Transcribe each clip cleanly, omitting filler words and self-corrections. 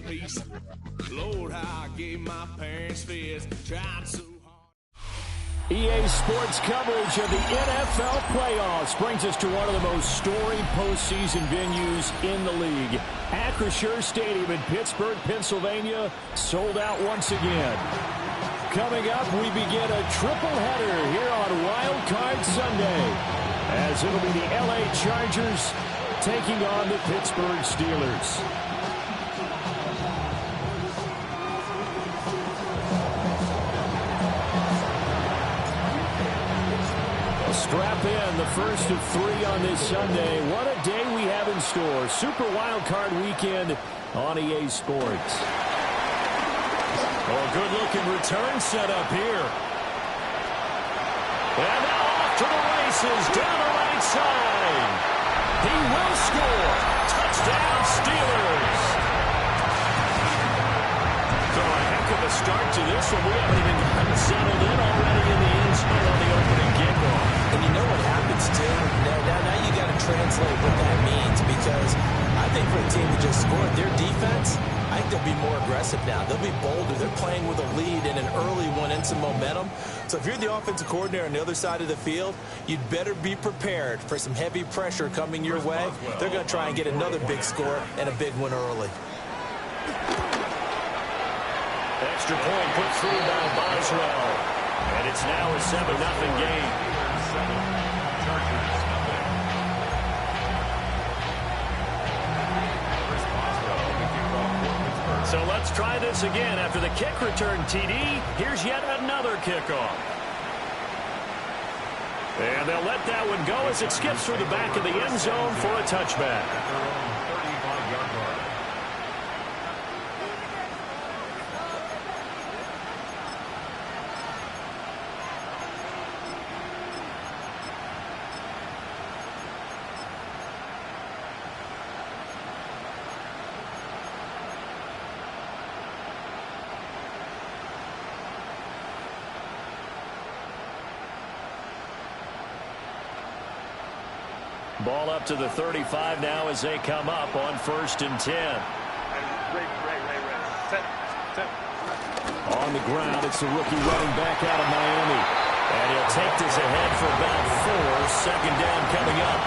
peace. Lord, how I gave my parents fist, tried so hard. EA Sports coverage of the NFL playoffs brings us to one of the most storied postseason venues in the league. Acrisure Stadium in Pittsburgh, Pennsylvania, sold out once again. Coming up, we begin a triple header here on Wild Card Sunday, as it'll be the LA Chargers taking on the Pittsburgh Steelers. Strap in, the first of three on this Sunday. What a day we have in store. Super Wild Card Weekend on EA Sports. Oh, good-looking return set up here. And now off to the races, down the right side. He will score. Touchdown, Steelers. So a heck of a start to this one. We haven't even gotten settled in already in the end zone on the opening kickoff. And you know what happens, too? Now you got to translate what that means, because I think for a team that just scored, their defense, I think they'll be more aggressive now. They'll be bolder. They're playing with a lead and an early one and some momentum. So if you're the offensive coordinator on the other side of the field, you'd better be prepared for some heavy pressure coming your way. They're going to try and get another big score and a big one early. Extra point put through by Boswell. And it's now a 7-0 game. So let's try this again. After the kick return TD, here's yet another kickoff. And they'll let that one go as it skips through the back of the end zone for a touchback. Ball up to the 35 now as they come up on 1st and 10. On the ground, it's the rookie running back out of Miami. And he'll take this ahead for about 4. Second down coming up.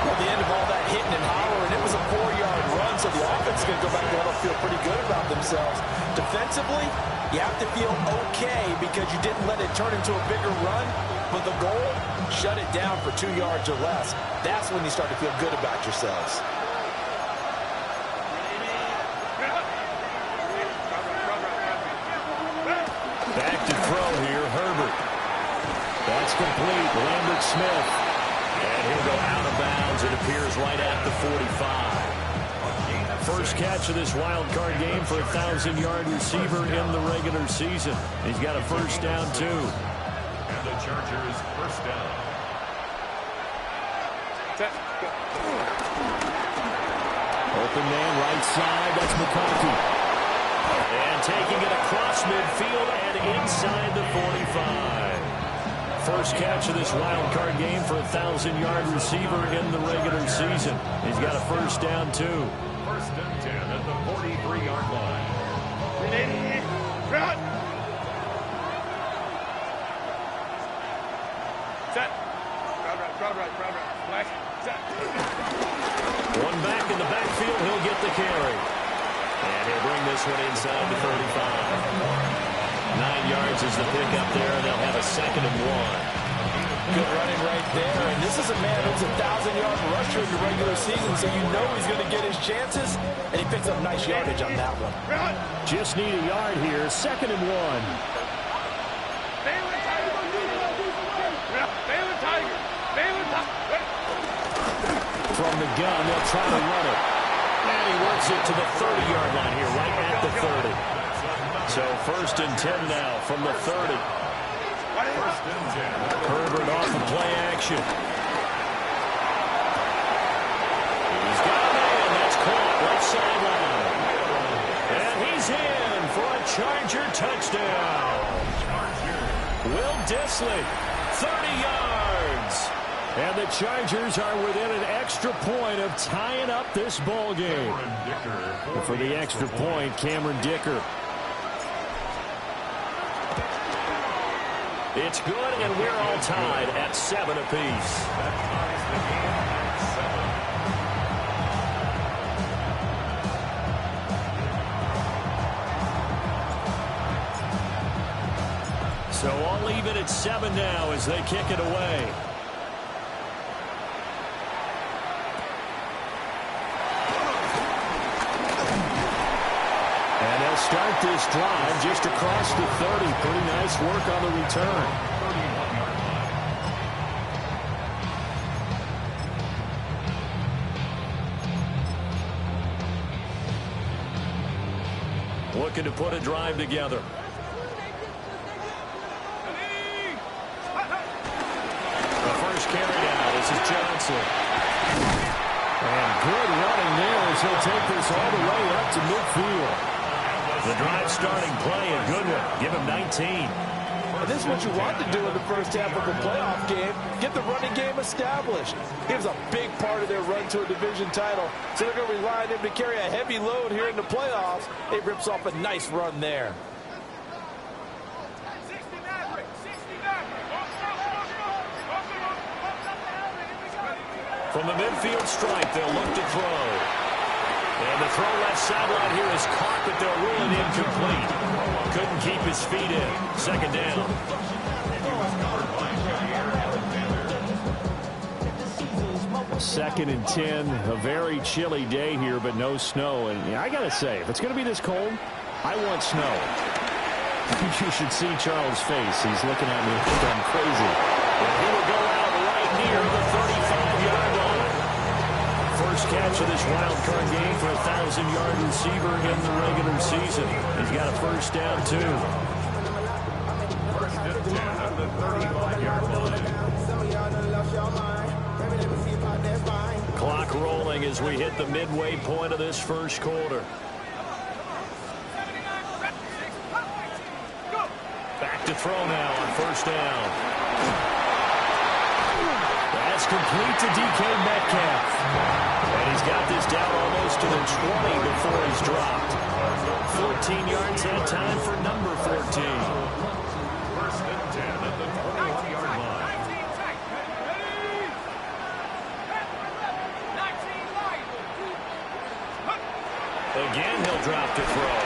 At the end of all that hitting and hollering, it was a 4-yard run, so the offense is going to go back there and feel pretty good about themselves. Defensively, you have to feel okay because you didn't let it turn into a bigger run. But the goal, shut it down for 2 yards or less. That's when you start to feel good about yourselves. Back to throw here, Herbert. That's complete. Lambert Smith. And he'll go out of bounds. It appears right at the 45. First catch of this wild card game for a 1,000-yard receiver in the regular season. He's got a first down, too. And the Chargers first down. Open man, right side. That's McConkey. And taking it across midfield and inside the 45. First catch of this wild card game for a 1,000-yard receiver in the regular season. He's got a first down, too. First and 10 at the 43-yard line. Set. Crowd right. Flash. Set. One back in the backfield. He'll get the carry. And he'll bring this one inside the 35. 9 yards is the pickup there, and they'll have a 2nd and 1. Good running right there. And this is a man who's a 1,000-yard rusher in the regular season, so you know he's going to get his chances. And he picks up nice yardage on that one. Just need a yard here. 2nd and 1. From the gun, they'll try to run it. And he works it to the 30-yard line here, right at the 30. So 1st and 10 now from the 30. Herbert off of play action. He's got a man. That's caught left sideline. And he's in for a Charger touchdown. Will Dissly, 30 yards. And the Chargers are within an extra point of tying up this ball game. And for the extra point, Cameron Dicker. It's good, and we're all tied at 7 apiece. So all even at 7 now as they kick it away. And they'll start this drive just across the 30. Pretty nice work on the return. Looking to put a drive together. The first carry down. This is Johnson. And good running there as he'll take this all the way up to midfield. The drive starting play, a good one. Give him 19. And this is what you want to do in the first half of a playoff game. Get the running game established. He was a big part of their run to a division title. So they're going to rely on him to carry a heavy load here in the playoffs. He rips off a nice run there. From the midfield stripe, they'll look to throw. And the throw left sideline here is caught, but they'll rule it incomplete. Couldn't keep his feet in. Second down. Second and 10. A very chilly day here, but no snow. And I got to say, if it's going to be this cold, I want snow. You should see Charles' face. He's looking at me like I'm crazy. And he will go out right near the 35-yard line. First catch of this wild card game for a 1,000-yard receiver in the regular season. He's got a first down, too. First and 10 at the 35-yard line. Clock rolling as we hit the midway point of this first quarter. Back to throw now on first down. That's complete to DK Metcalf. And he's got this down almost to the 20 before he's dropped. 14 yards that time for number 14. First and 10 at the 20-yard line. Again, he'll drop to throw.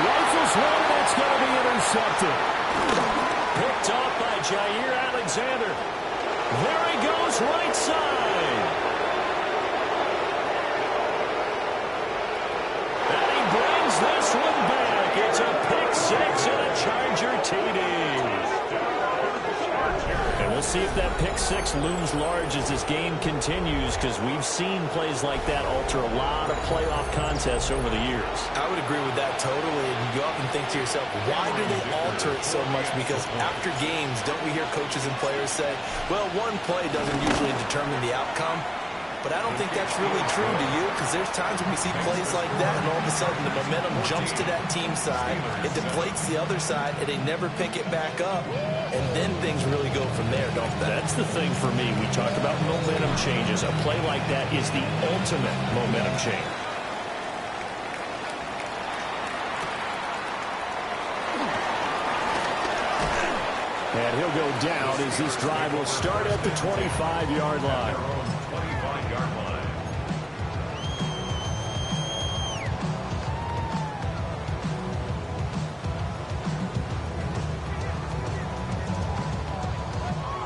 Rifles one, that's going to be intercepted. Picked off by Jair Alexander. There he goes, right side. And he brings this one back. It's a pick six and a Charger TD. And we'll see if that pick six looms large as this game continues, because we've seen plays like that alter a lot of playoff contests over the years. I would agree with that totally. And you often think to yourself, why do they alter it so much? Because after games, don't we hear coaches and players say, well, one play doesn't usually determine the outcome. But I don't think that's really true to you, because there's times when we see plays like that, and all of a sudden the momentum jumps to that team side, it deflates the other side, and they never pick it back up, and then things really go from there, don't they? That's the thing for me. We talk about momentum changes. A play like that is the ultimate momentum change. And he'll go down as this drive will start at the 25-yard line. 25-yard line.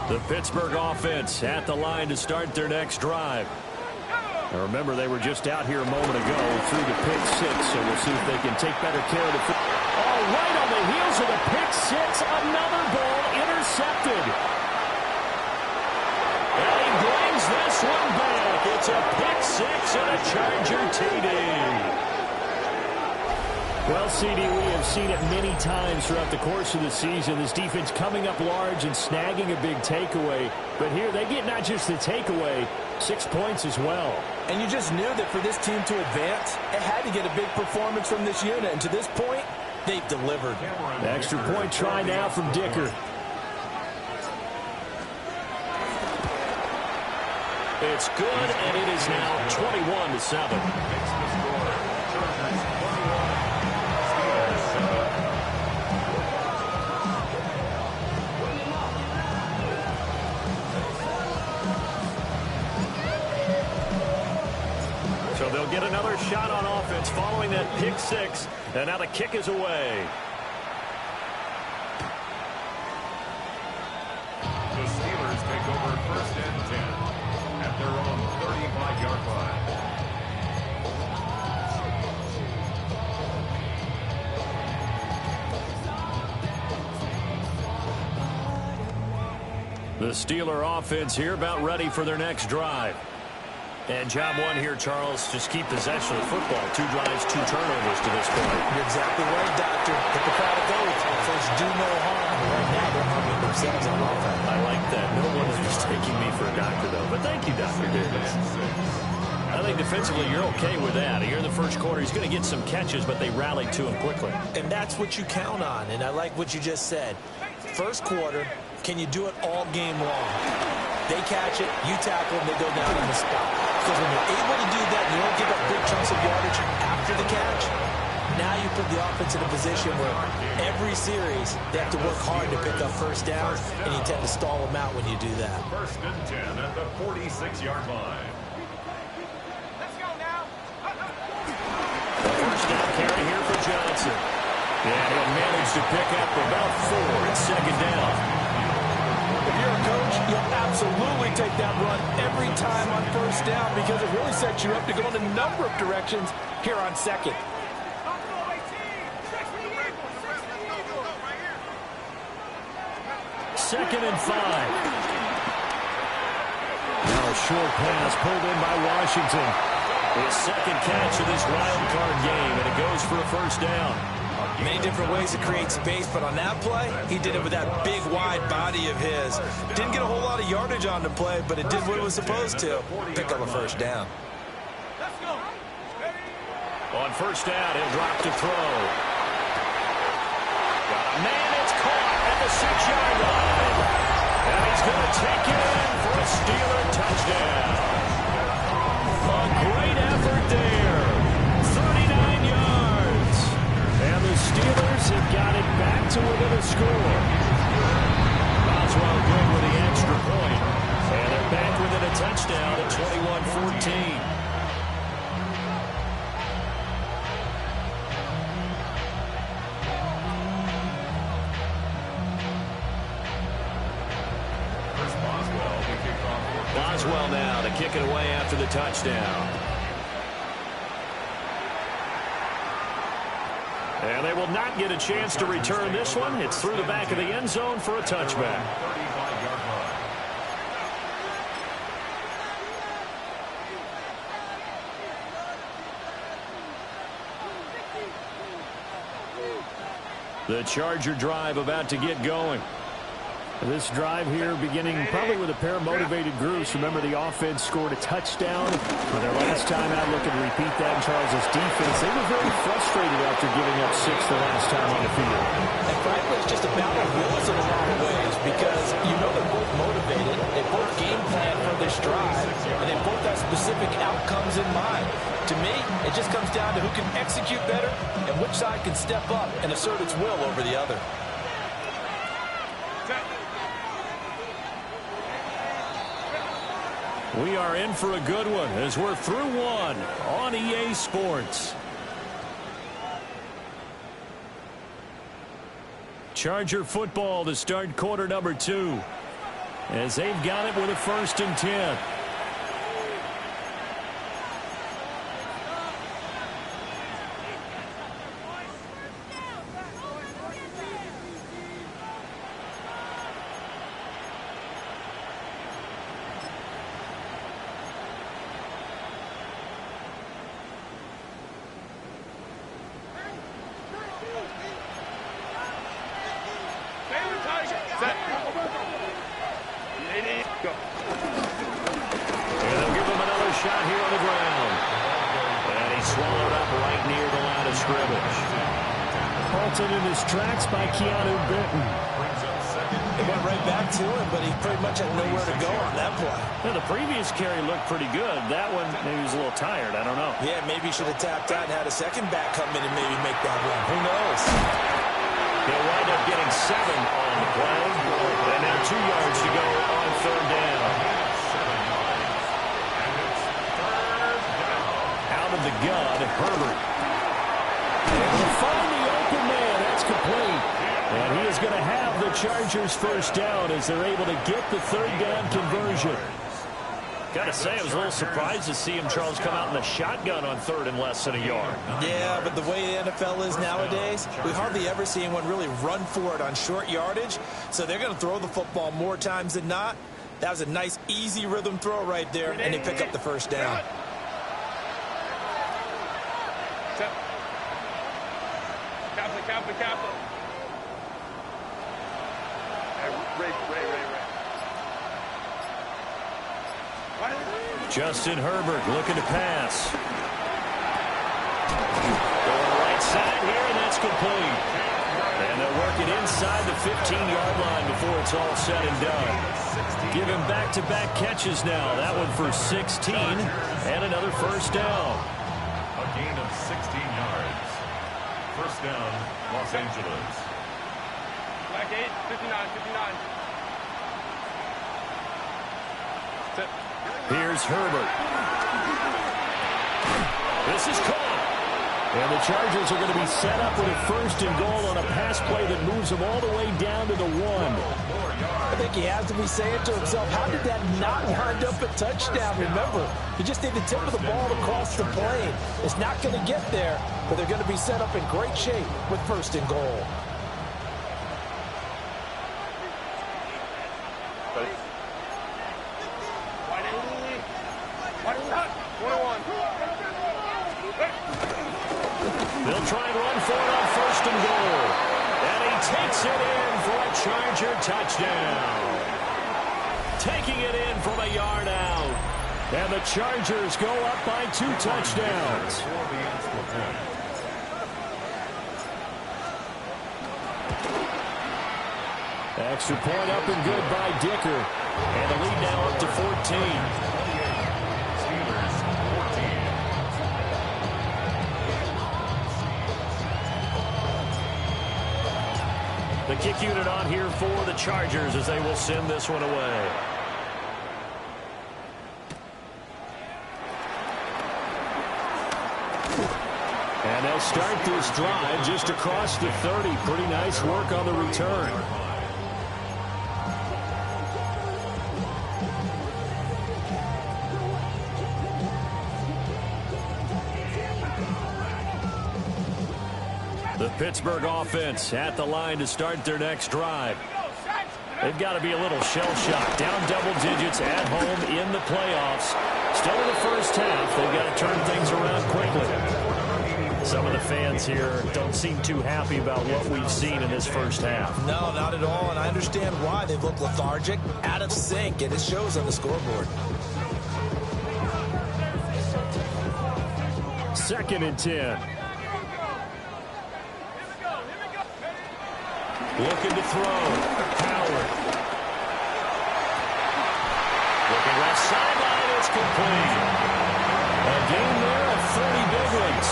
The Pittsburgh offense at the line to start their next drive. Now remember, they were just out here a moment ago through the pick six, so we'll see if they can take better care of the football. Oh, right on the heels of the pick six, another ball intercepted. And he brings this one back. It's a pick six and a Charger TD. Well, CD, we have seen it many times throughout the course of the season. This defense coming up large and snagging a big takeaway. But here they get not just the takeaway, 6 points as well. And you just knew that for this team to advance, it had to get a big performance from this unit. And to this point, they've delivered. The extra point try now from Dicker. It's good, and it is now 21-7. Makes the score. Chargers 21, Steelers 7. So they'll get another shot on offense following that pick six, and now the kick is away. The Steelers take over 1st and 10 at their own 35-yard line. The Steeler offense here about ready for their next drive. And job one here, Charles, just keep possession of the football. 2 drives, 2 turnovers to this point. You're exactly right, Doctor. Hippocratic oath. First, do no harm. Right now, they're harming themselves on offense. I like that. No one is mistaking me for a doctor, though. But thank you, Dr. Davis. I think defensively, you're okay with that. Here in the first quarter, he's going to get some catches, but they rallied to him quickly. And that's what you count on, and I like what you just said. First quarter, can you do it all game long? They catch it, you tackle them, they go down on the spot. Because when you're able to do that, you don't give up big chunks of yardage after the catch. Now you put the offense in a position where every series they have to work hard to pick up first downs, and you tend to stall them out when you do that. 1st and 10 at the 46-yard line. The first down carry here for Johnson. And he'll manage to pick up about 4 at 2nd down. If you're a coach, you'll absolutely take that run every time on 1st down because it really sets you up to go in a number of directions here on 2nd. Second and 5. Now a short pass pulled in by Washington. His second catch of this wild card game, and it goes for a 1st down. Many different ways to create space, but on that play, he did it with that big, wide body of his. Didn't get a whole lot of yardage on the play, but it did what it was supposed to. Pick up a 1st down. On 1st down, he'll drop to throw. Got a man, it's caught at the 6-yard line. And he's going to take it in for a Steeler touchdown. A great effort there. 39 yards. And the Steelers have got it back to within a score. Boswell good with the extra point. And they're back within a touchdown at 21-14. Boswell now to kick it away after the touchdown. And they will not get a chance to return this one. It's through the back of the end zone for a touchback. 35-yard line. The Charger drive about to get going. This drive here beginning probably with a pair of motivated groups. Remember, the offense scored a touchdown for their last time out. Looking to repeat that in Charles' defense. They were very frustrated after giving up 6 the last time on the field. And frankly, it's just a battle of wills in a lot of ways because you know they're both motivated. They both game plan for this drive, and they both have specific outcomes in mind. To me, it just comes down to who can execute better and which side can step up and assert its will over the other. We are in for a good one as we're through one on EA Sports. Charger football to start quarter number 2 as they've got it with a 1st and 10. In his tracks by Keanu Benton. Brings up 2nd It went right back to him, but he pretty much had nowhere to go on that play. Yeah, the previous carry looked pretty good. That one, maybe he was a little tired. I don't know. Yeah, maybe he should have tapped out and had a second back come in and maybe make that run. Who knows? He'll wind up getting 7 on the play. And now 2 yards to go on third down. Out of the gun, Herbert. Able to find the open man. That's complete. And he is going to have the Chargers first down as they're able to get the third down conversion. Got to say, I was a little surprised to see him, Charles, come out in the shotgun on third and less than a yard. Yeah, but the way the NFL is nowadays, we hardly ever see anyone really run for it on short yardage. So they're going to throw the football more times than not. That was a nice, easy rhythm throw right there, and they pick up the first down. Captain. Ray. Justin Herbert looking to pass. Going right side here, and that's complete. And they'll work it inside the 15-yard line before it's all said and done. Give him back-to-back catches now. That one for 16, and another first down. A gain of 16 yards. First down, Los Angeles. Back 8, 59. Here's Herbert. This is caught. And the Chargers are going to be set up with a first and goal on a pass play that moves them all the way down to the 1. I think he has to be saying to himself, how did that not wind up a touchdown? Remember, he just did the tip of the ball across the plane. It's not going to get there, but they're going to be set up in great shape with first and goal. They'll try and run for it on first and goal. And he takes it in for a Charger touchdown. Taking it in from a yard out. And the Chargers go up by 2 touchdowns. Extra point up and good by Dicker. And the lead now up to 14. The kick unit on here for the Chargers as they will send this one away. And they'll start this drive just across the 30. Pretty nice work on the return. The Pittsburgh offense at the line to start their next drive. They've got to be a little shell-shocked. Down double digits at home in the playoffs. Still in the first half. They've got to turn things around quickly. Some of the fans here don't seem too happy about what we've seen in this first half. No, not at all, and I understand why. They've looked lethargic, out of sync, and it shows on the scoreboard. 2nd and 10. Looking to throw. Howard. Looking left sideline. It's complete. A gain there of 30 big ones.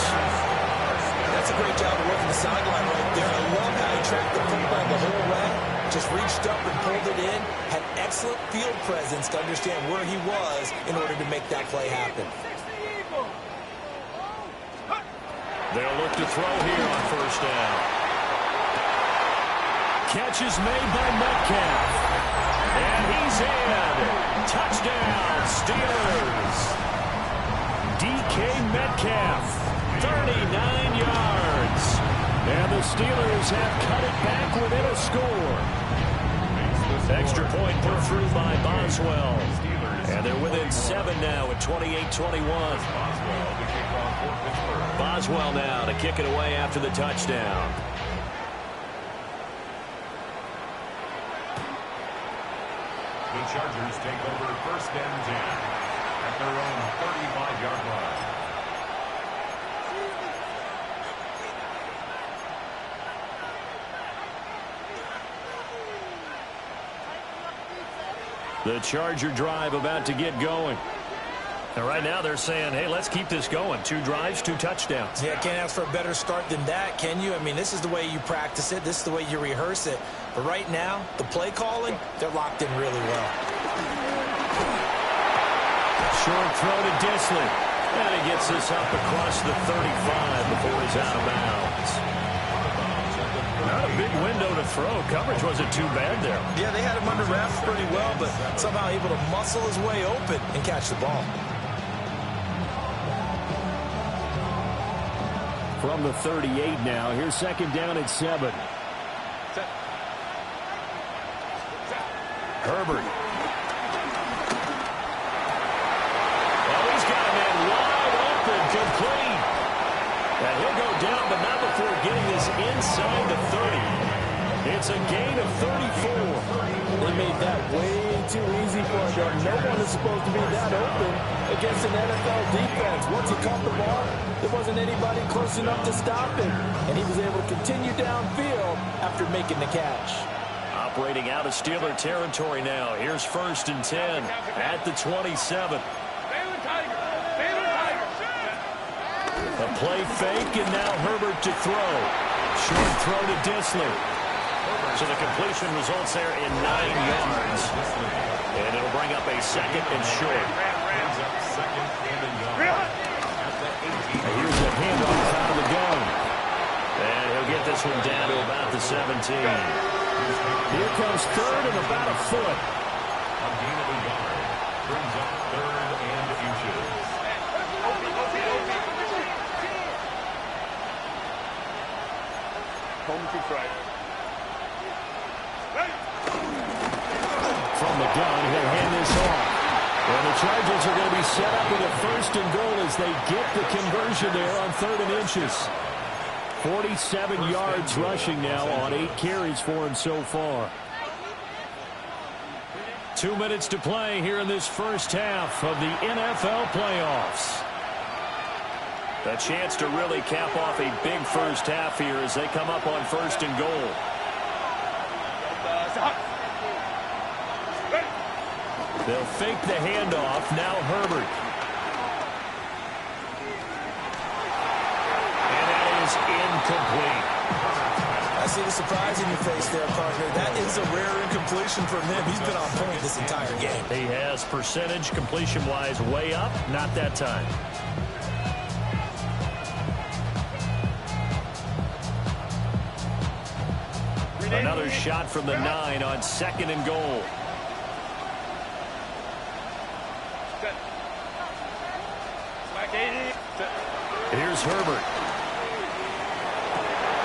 That's a great job of working the sideline right there. I love how he tracked the football the whole way. Just reached up and pulled it in. Had excellent field presence to understand where he was in order to make that play happen. They'll look to throw here on first down. Catch is made by Metcalf. And he's in. Touchdown, Steelers. DK Metcalf, 39 yards. And the Steelers have cut it back within a score. Extra point put through by Boswell. And they're within 7 now at 28-21. Boswell now to kick it away after the touchdown. The Chargers take over first and 10 at their own 35-yard line. The Charger drive about to get going. And right now they're saying, hey, let's keep this going. 2 drives, 2 touchdowns. Yeah, can't ask for a better start than that, can you? I mean, this is the way you practice it. This is the way you rehearse it. But right now, the play calling, they're locked in really well. Short throw to Dissly. And he gets this up across the 35 before he's out of bounds. Not a big window to throw. Coverage wasn't too bad there. Yeah, they had him under wraps pretty well, but somehow able to muscle his way open and catch the ball. From the 38 now, here's second down at 7. Herbert. Oh, he's got a man wide open, complete. And he'll go down, but not before getting this inside the 30. It's a gain of 34. They made that way too easy for them. No one is supposed to be that open against an NFL defense. Once he caught the ball, there wasn't anybody close enough to stop him. And he was able to continue downfield after making the catch. Operating out of Steeler territory now. Here's 1st and 10 at the 27. A play fake, and now Herbert to throw. Short throw to Dissly. So the completion results there in 9 yards. And it'll bring up a 2nd and short. Here's a handoff out of the gun. And he'll get this one down to about the 17. Here comes 3rd and about a foot. A gain of a yard. Brings up 3rd and inches. Home to try. From the gun, he'll hand this off. And the Chargers are going to be set up with a 1st and goal as they get the conversion there on 3rd and inches. 47 yards rushing now on 8 carries for him so far. 2 minutes to play here in this first half of the NFL playoffs. A chance to really cap off a big first half here as they come up on 1st and goal. They'll fake the handoff. Now Herbert. And that is incomplete. I see the surprise in your face there, partner. That is a rare incompletion from him. He's been on point this entire game. He has percentage completion-wise way up. Not that time. Another shot from the 9 on 2nd and goal. Here's Herbert.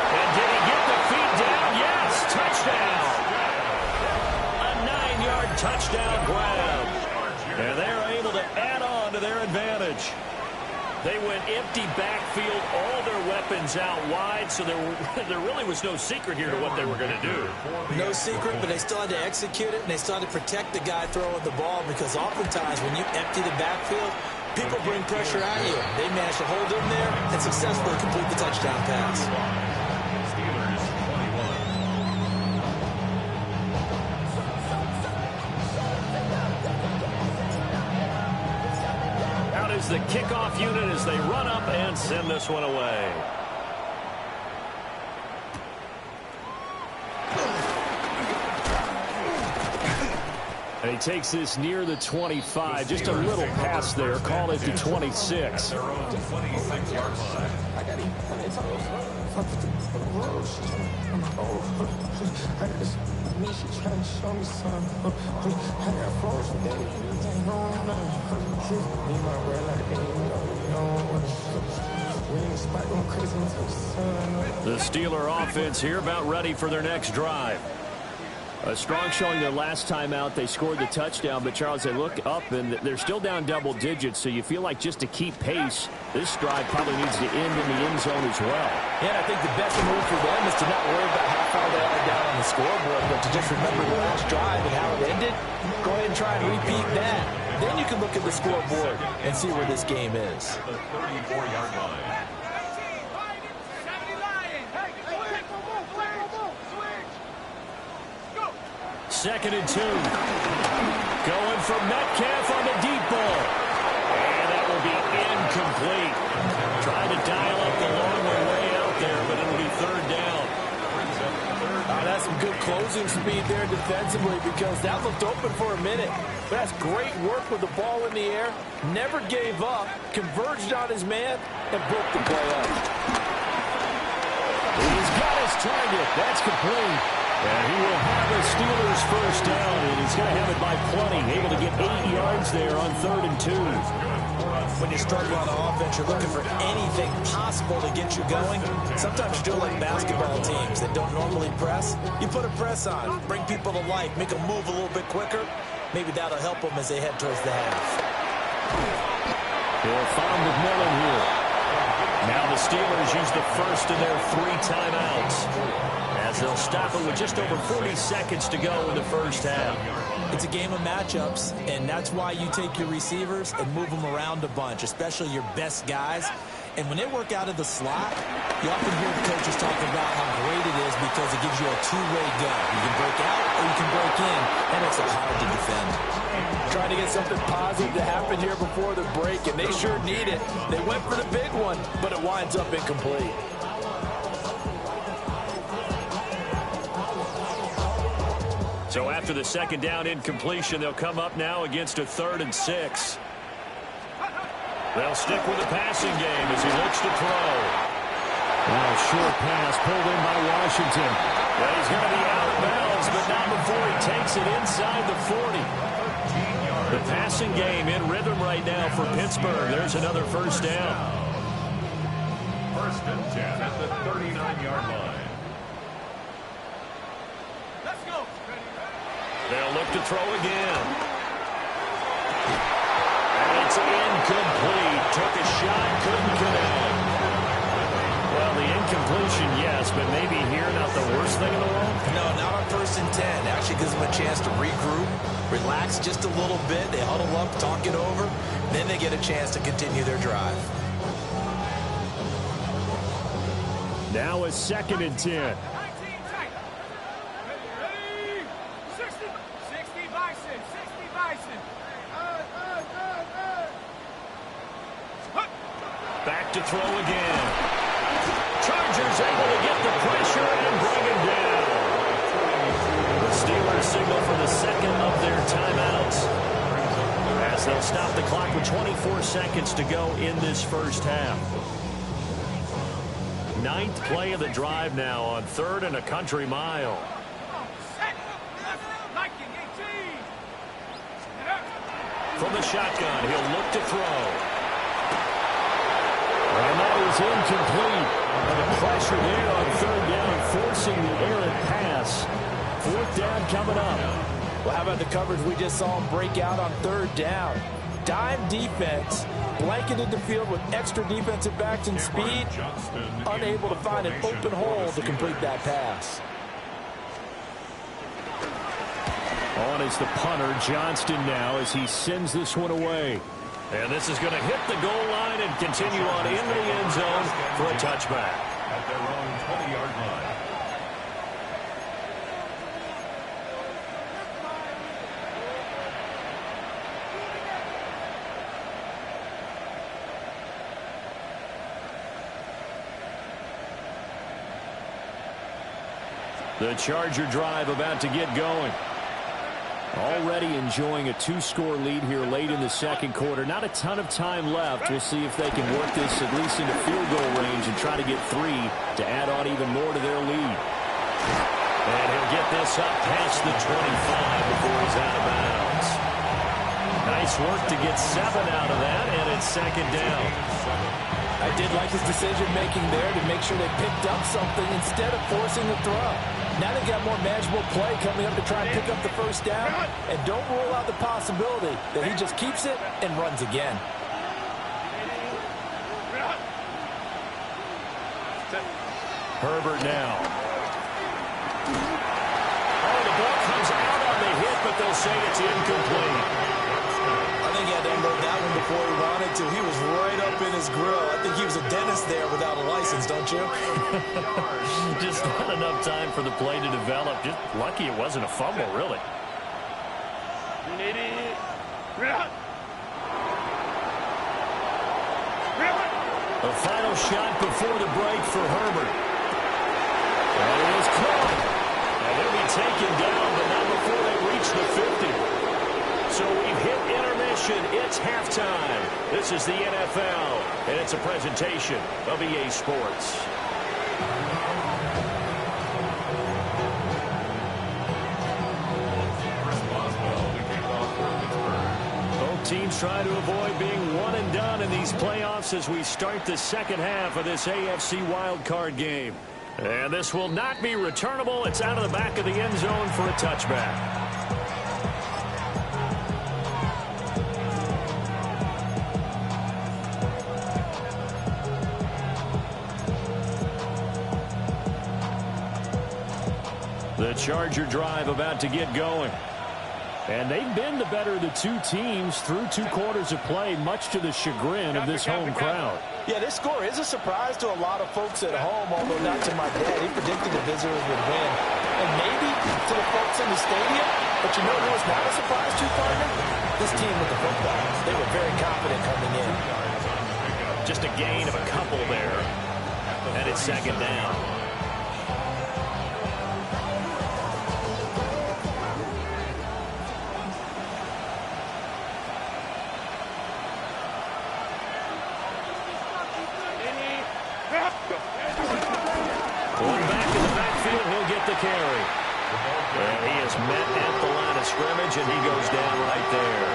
And did he get the feet down? Yes, touchdown. A 9-yard touchdown grab. And they're able to add on to their advantage. They went empty backfield, all their weapons out wide, so there really was no secret here to what they were going to do. No secret, but they still had to execute it, and they still had to protect the guy throwing the ball, because oftentimes when you empty the backfield, people bring pressure at you. They managed to hold him there and successfully complete the touchdown pass. Steelers 21. Out is the kickoff unit as they run up and send this one away. And he takes this near the 25. Just a little pass there. Call it the 26. Their own 26-yard line. The Steeler offense here about ready for their next drive. A strong showing their last time out. They scored the touchdown, but Charles, they look up and they're still down double digits, so you feel like just to keep pace, this drive probably needs to end in the end zone as well. Yeah, and I think the best move for them is to not worry about how far they are down on the scoreboard, but to just remember the last drive and how it ended. Go ahead and try and repeat that. Then you can look at the scoreboard and see where this game is. The 34-yard line. 2nd and 2. Going for Metcalf on the deep ball. And that will be incomplete. Trying to dial up the long way out there, but it'll be third down. That's some good closing speed there defensively because that looked open for a minute. But that's great work with the ball in the air. Never gave up, converged on his man, and broke the play up. He's got his target. That's complete. And he will have the Steelers first down, and he's going to have it by plenty. Able to get 8 yards there on 3rd and 2. When you struggle on offense, you're looking for anything possible to get you going. Sometimes you do it like basketball teams that don't normally press. You put a press on, bring people to life, make them move a little bit quicker. Maybe that'll help them as they head towards the half. They'll find McMillan here. Now the Steelers use the first of their 3 timeouts, as they'll stop it with just over 40 seconds to go in the first half. It's a game of matchups, and that's why you take your receivers and move them around a bunch, especially your best guys. And when they work out of the slot, you often hear the coaches talk about how great it is because it gives you a two-way go. You can break out or you can break in. That makes it hard to defend. Trying to get something positive to happen here before the break, and they sure need it. They went for the big one, but it winds up incomplete. So after the second down incompletion, they'll come up now against a 3rd and 6. They'll stick with the passing game as he looks to throw. Now short pass pulled in by Washington. Well, he's going to be out of bounds, but not before he takes it inside the 40. The passing game in rhythm right now for Pittsburgh. There's another first down. 1st and 10 at the 39-yard line. Let's go. They'll look to throw again. And it's incomplete. Took a shot, couldn't connect. Well, the incompletion, yes, but maybe here not the worst thing in the world? No, not on 1st and 10. Actually gives them a chance to regroup, relax just a little bit. They huddle up, talk it over. Then they get a chance to continue their drive. Now a 2nd and 10. Back to throw again. Chargers able to get the pressure and bring him down. The Steelers signal for the second of their timeouts, as they'll stop the clock with 24 seconds to go in this first half. 9th play of the drive now on 3rd and a country mile. From the shotgun, he'll look to throw. And that is incomplete. And the pressure there on 3rd down, forcing the errant pass. 4th down coming up. Well, how about the coverage we just saw him break out on 3rd down? Dime defense, blanketed the field with extra defensive backs and speed, unable to find an open hole to complete that pass. On is the punter, Johnston now, as he sends this one away. And this is going to hit the goal line and continue on into the end zone for a touchback. At their own 20-yard line. The Charger drive about to get going. Already enjoying a 2-score lead here late in the second quarter. Not a ton of time left. We'll see if they can work this at least into field goal range and try to get 3 to add on even more to their lead. And he'll get this up past the 25 before he's out of bounds. Nice work to get 7 out of that, and it's 2nd down. I did like his decision-making there to make sure they picked up something instead of forcing the throw. Now they've got more manageable play coming up to try and pick up the first down. And don't rule out the possibility that he just keeps it and runs again. Herbert now. Oh, the ball comes out on the hit, but they'll say it's incomplete. I think he had to unload that one before he wanted to. He was right up in his grill. I think he was a dentist there without a license, don't you? Just not enough time for the play to develop. Just lucky it wasn't a fumble, really. A final shot before the break for Herbert. And it is caught. And they'll be taken down, but not before they reach the 50. So we've hit intermission. It's halftime. This is the NFL, and it's a presentation of EA Sports. Teams try to avoid being one and done in these playoffs as we start the second half of this AFC wildcard game. And this will not be returnable. It's out of the back of the end zone for a touchback. The Charger drive about to get going. And they've been the better of the two teams through 2 quarters of play, much to the chagrin of this home crowd. Yeah, this score is a surprise to a lot of folks at home, although not to my dad. He predicted the visitors would win. And maybe to the folks in the stadium. But you know who was not a surprise to, partner? This team with the football. They were very confident coming in. Just a gain of a couple there. And it's second down. Carry. And he is met at the line of scrimmage, and he goes down right there.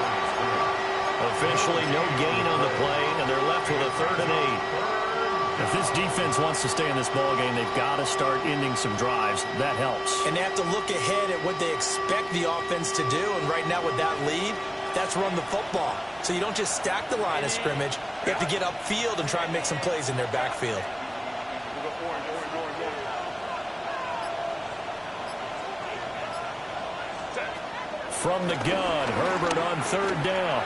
Officially no gain on the play, and they're left with a 3rd and 8. If this defense wants to stay in this ballgame, they've got to start ending some drives. That helps. And they have to look ahead at what they expect the offense to do, and right now with that lead, that's run the football. So you don't just stack the line of scrimmage. You have to get upfield and try and make some plays in their backfield. From the gun, Herbert on 3rd down.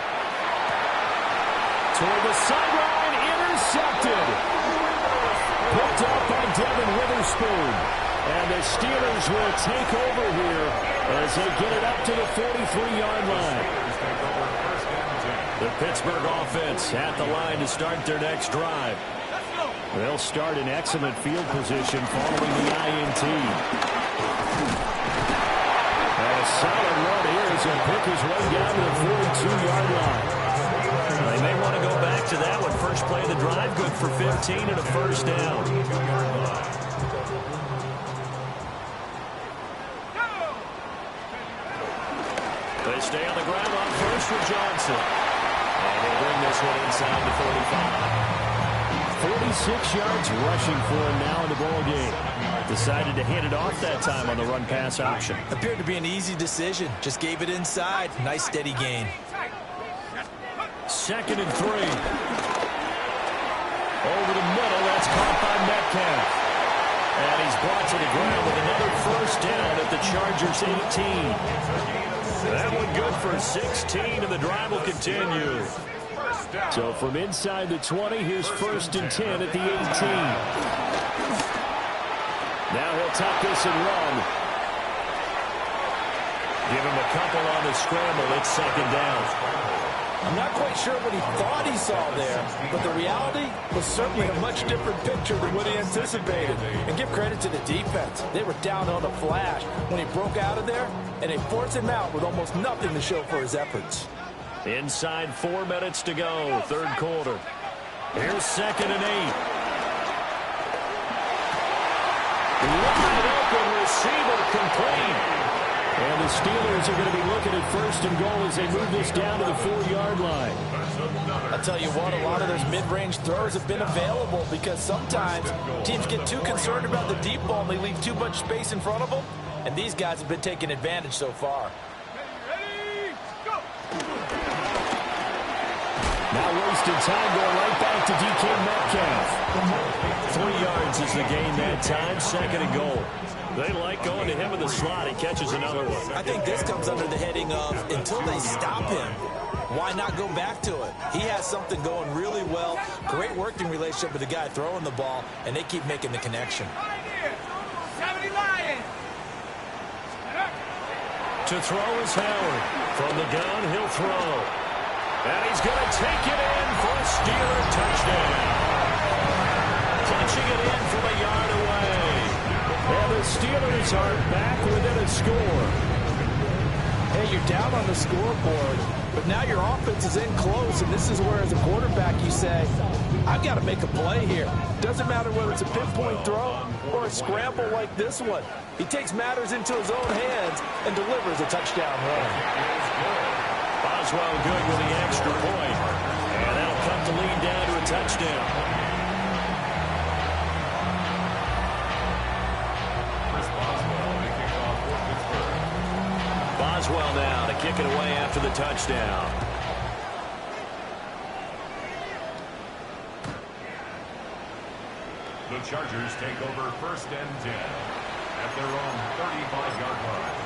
Toward the sideline, intercepted. Picked up by Devin Witherspoon. And the Steelers will take over here as they get it up to the 43-yard line. The Pittsburgh offense at the line to start their next drive. They'll start in excellent field position following the INT. A solid run here as he'll pick his way down to the 42-yard line. They may want to go back to that one. First play of the drive, good for 15 and a 1st down. They stay on the ground on first with Johnson. And they bring this one inside the 45. 46 yards rushing for him now in the ball game. Decided to hand it off that time on the run-pass option. Appeared to be an easy decision. Just gave it inside. Nice steady gain. 2nd and 3. Over the middle. That's caught by Metcalf. And he's brought to the ground with another 1st down at the Chargers 18. That one good for 16, and the drive will continue. So from inside the 20, here's 1st and 10 at the 18. Now he'll tuck this and run. Give him a couple on the scramble. It's 2nd down. I'm not quite sure what he thought he saw there, but the reality was certainly a much different picture than what he anticipated. And give credit to the defense. They were down on the flash when he broke out of there, and they forced him out with almost nothing to show for his efforts. Inside 4 minutes to go, 3rd quarter. Here's 2nd and 8. Wide open receiver complete. And the Steelers are going to be looking at 1st and goal as they move this down to the 4-yard line. I'll tell you what, a lot of those mid-range throws have been available because sometimes teams get too concerned about the deep ball and they leave too much space in front of them. And these guys have been taking advantage so far. Now wasted time going right back to DK Metcalf. 3 yards is the gain that time, 2nd and goal. They like going to him in the slot. He catches another one. I think this comes under the heading of until they stop him, why not go back to it? He has something going really well. Great working relationship with the guy throwing the ball, and they keep making the connection. To throw is Howard. From the gun, he'll throw. And he's going to take it in for a Steeler touchdown. Punching it in from a yard away. And the Steelers are back within a score. Hey, you're down on the scoreboard, but now your offense is in close, and this is where, as a quarterback, you say, I've got to make a play here. Doesn't matter whether it's a pinpoint throw or a scramble like this one. He takes matters into his own hands and delivers a touchdown run. Boswell good with the extra point. And that'll cut the lead down to a touchdown. Boswell now to kick it away after the touchdown. The Chargers take over 1st and 10 at their own 35-yard line.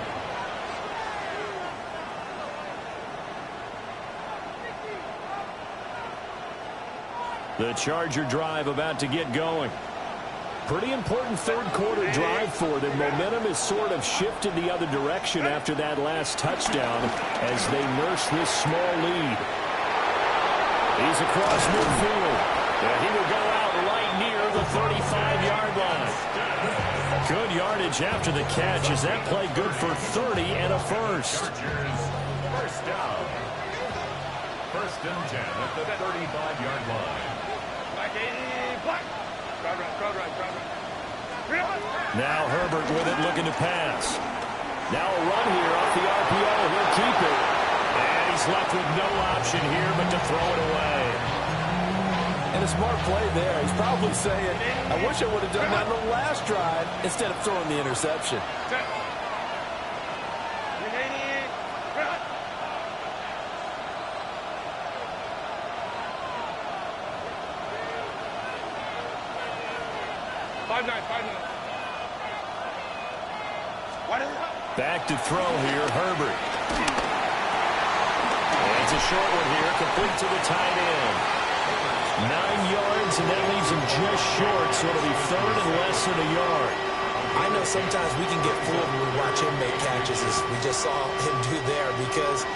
The Charger drive about to get going. Pretty important third-quarter drive for them. Momentum has sort of shifted the other direction after that last touchdown as they nurse this small lead. He's across midfield. And he will go out right near the 35-yard line. Good yardage after the catch. Is that play good for 30 and a first? Chargers, first down. 1st and 10 at the 35-yard line. Black 80, black. Now Herbert with it, looking to pass. Now a run here off the RPO. He'll keep it. And he's left with no option here but to throw it away. And a smart play there. He's probably saying, I wish I would have done that on the last drive instead of throwing the interception. Back to throw here, Herbert. And it's a short one here, complete to the tight end. 9 yards, and that leaves him just short, so it'll be 3rd and less than a yard. I know sometimes we can get fooled when we watch him make catches, as we just saw him do there, because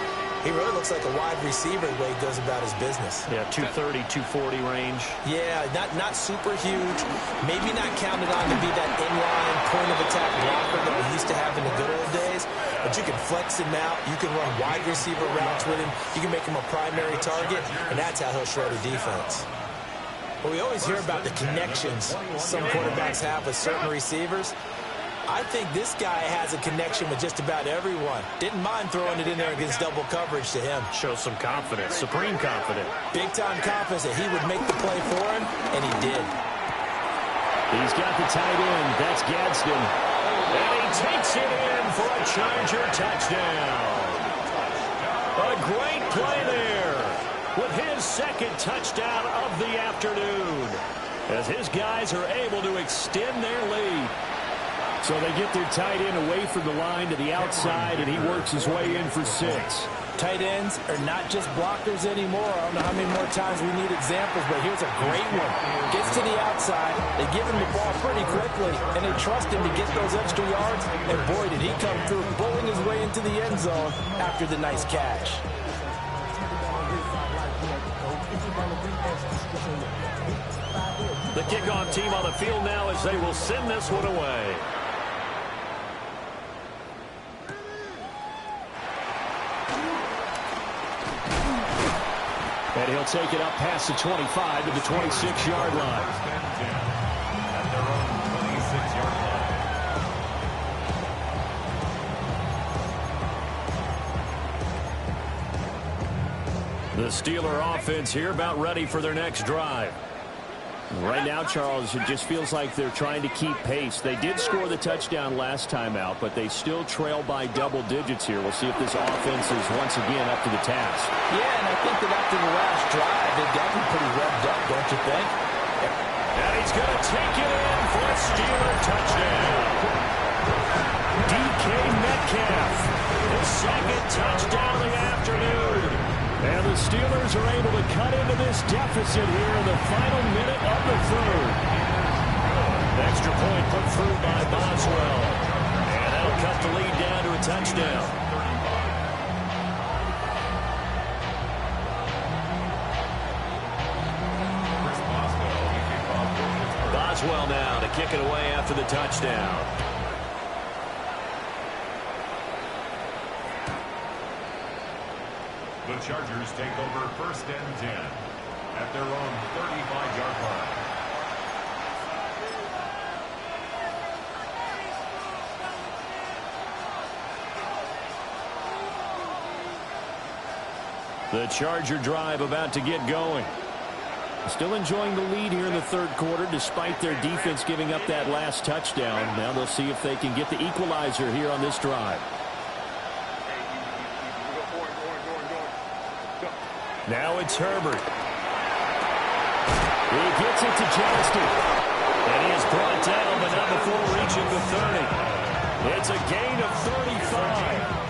he really looks like a wide receiver the way he goes about his business. Yeah, 230, 240 range. Yeah, not super huge. Maybe not counted on to be that inline point-of-attack blocker that we used to have in the good old days. But you can flex him out. You can run wide receiver routes with him. You can make him a primary target, and that's how he'll shred a defense. But we always hear about the connections some quarterbacks have with certain receivers. I think this guy has a connection with just about everyone. Didn't mind throwing it in there against double coverage to him. Shows some confidence, supreme confidence. Big-time confidence that he would make the play for him, and he did. He's got the tight end. That's Gadsden. And he takes it in for a Charger touchdown. A great play there with his 2nd touchdown of the afternoon as his guys are able to extend their lead. So they get their tight end away from the line to the outside, and he works his way in for 6. Tight ends are not just blockers anymore. I don't know how many more times we need examples, but here's a great one. Gets to the outside, they give him the ball pretty quickly, and they trust him to get those extra yards, and boy, did he come through, pulling his way into the end zone after the nice catch. The kickoff team on the field now as they will send this one away. And he'll take it up past the 25 to the 26-yard line. At their own 26-yard line. The Steeler offense here about ready for their next drive. Right now, Charles, it just feels like they're trying to keep pace. They did score the touchdown last time out, but they still trail by double digits here. We'll see if this offense is once again up to the task. Yeah, and I think that after the last drive, they've got to be pretty revved up, don't you think? And he's going to take it in for a Steeler touchdown. DK Metcalf, his 2nd touchdown of the afternoon. And the Steelers are able to cut into this deficit here in the final minute of the 3rd. Extra point put through by Boswell. And That'll cut the lead down to a touchdown. Boswell now to kick it away after the touchdown. The Chargers take over 1st and 10 at their own 35-yard line. The Charger drive about to get going. Still enjoying the lead here in the third quarter despite their defense giving up that last touchdown. Now they'll see if they can get the equalizer here on this drive. Now it's Herbert. He gets it to Johnston. And he is brought down, but not before reaching the 30. It's a gain of 35.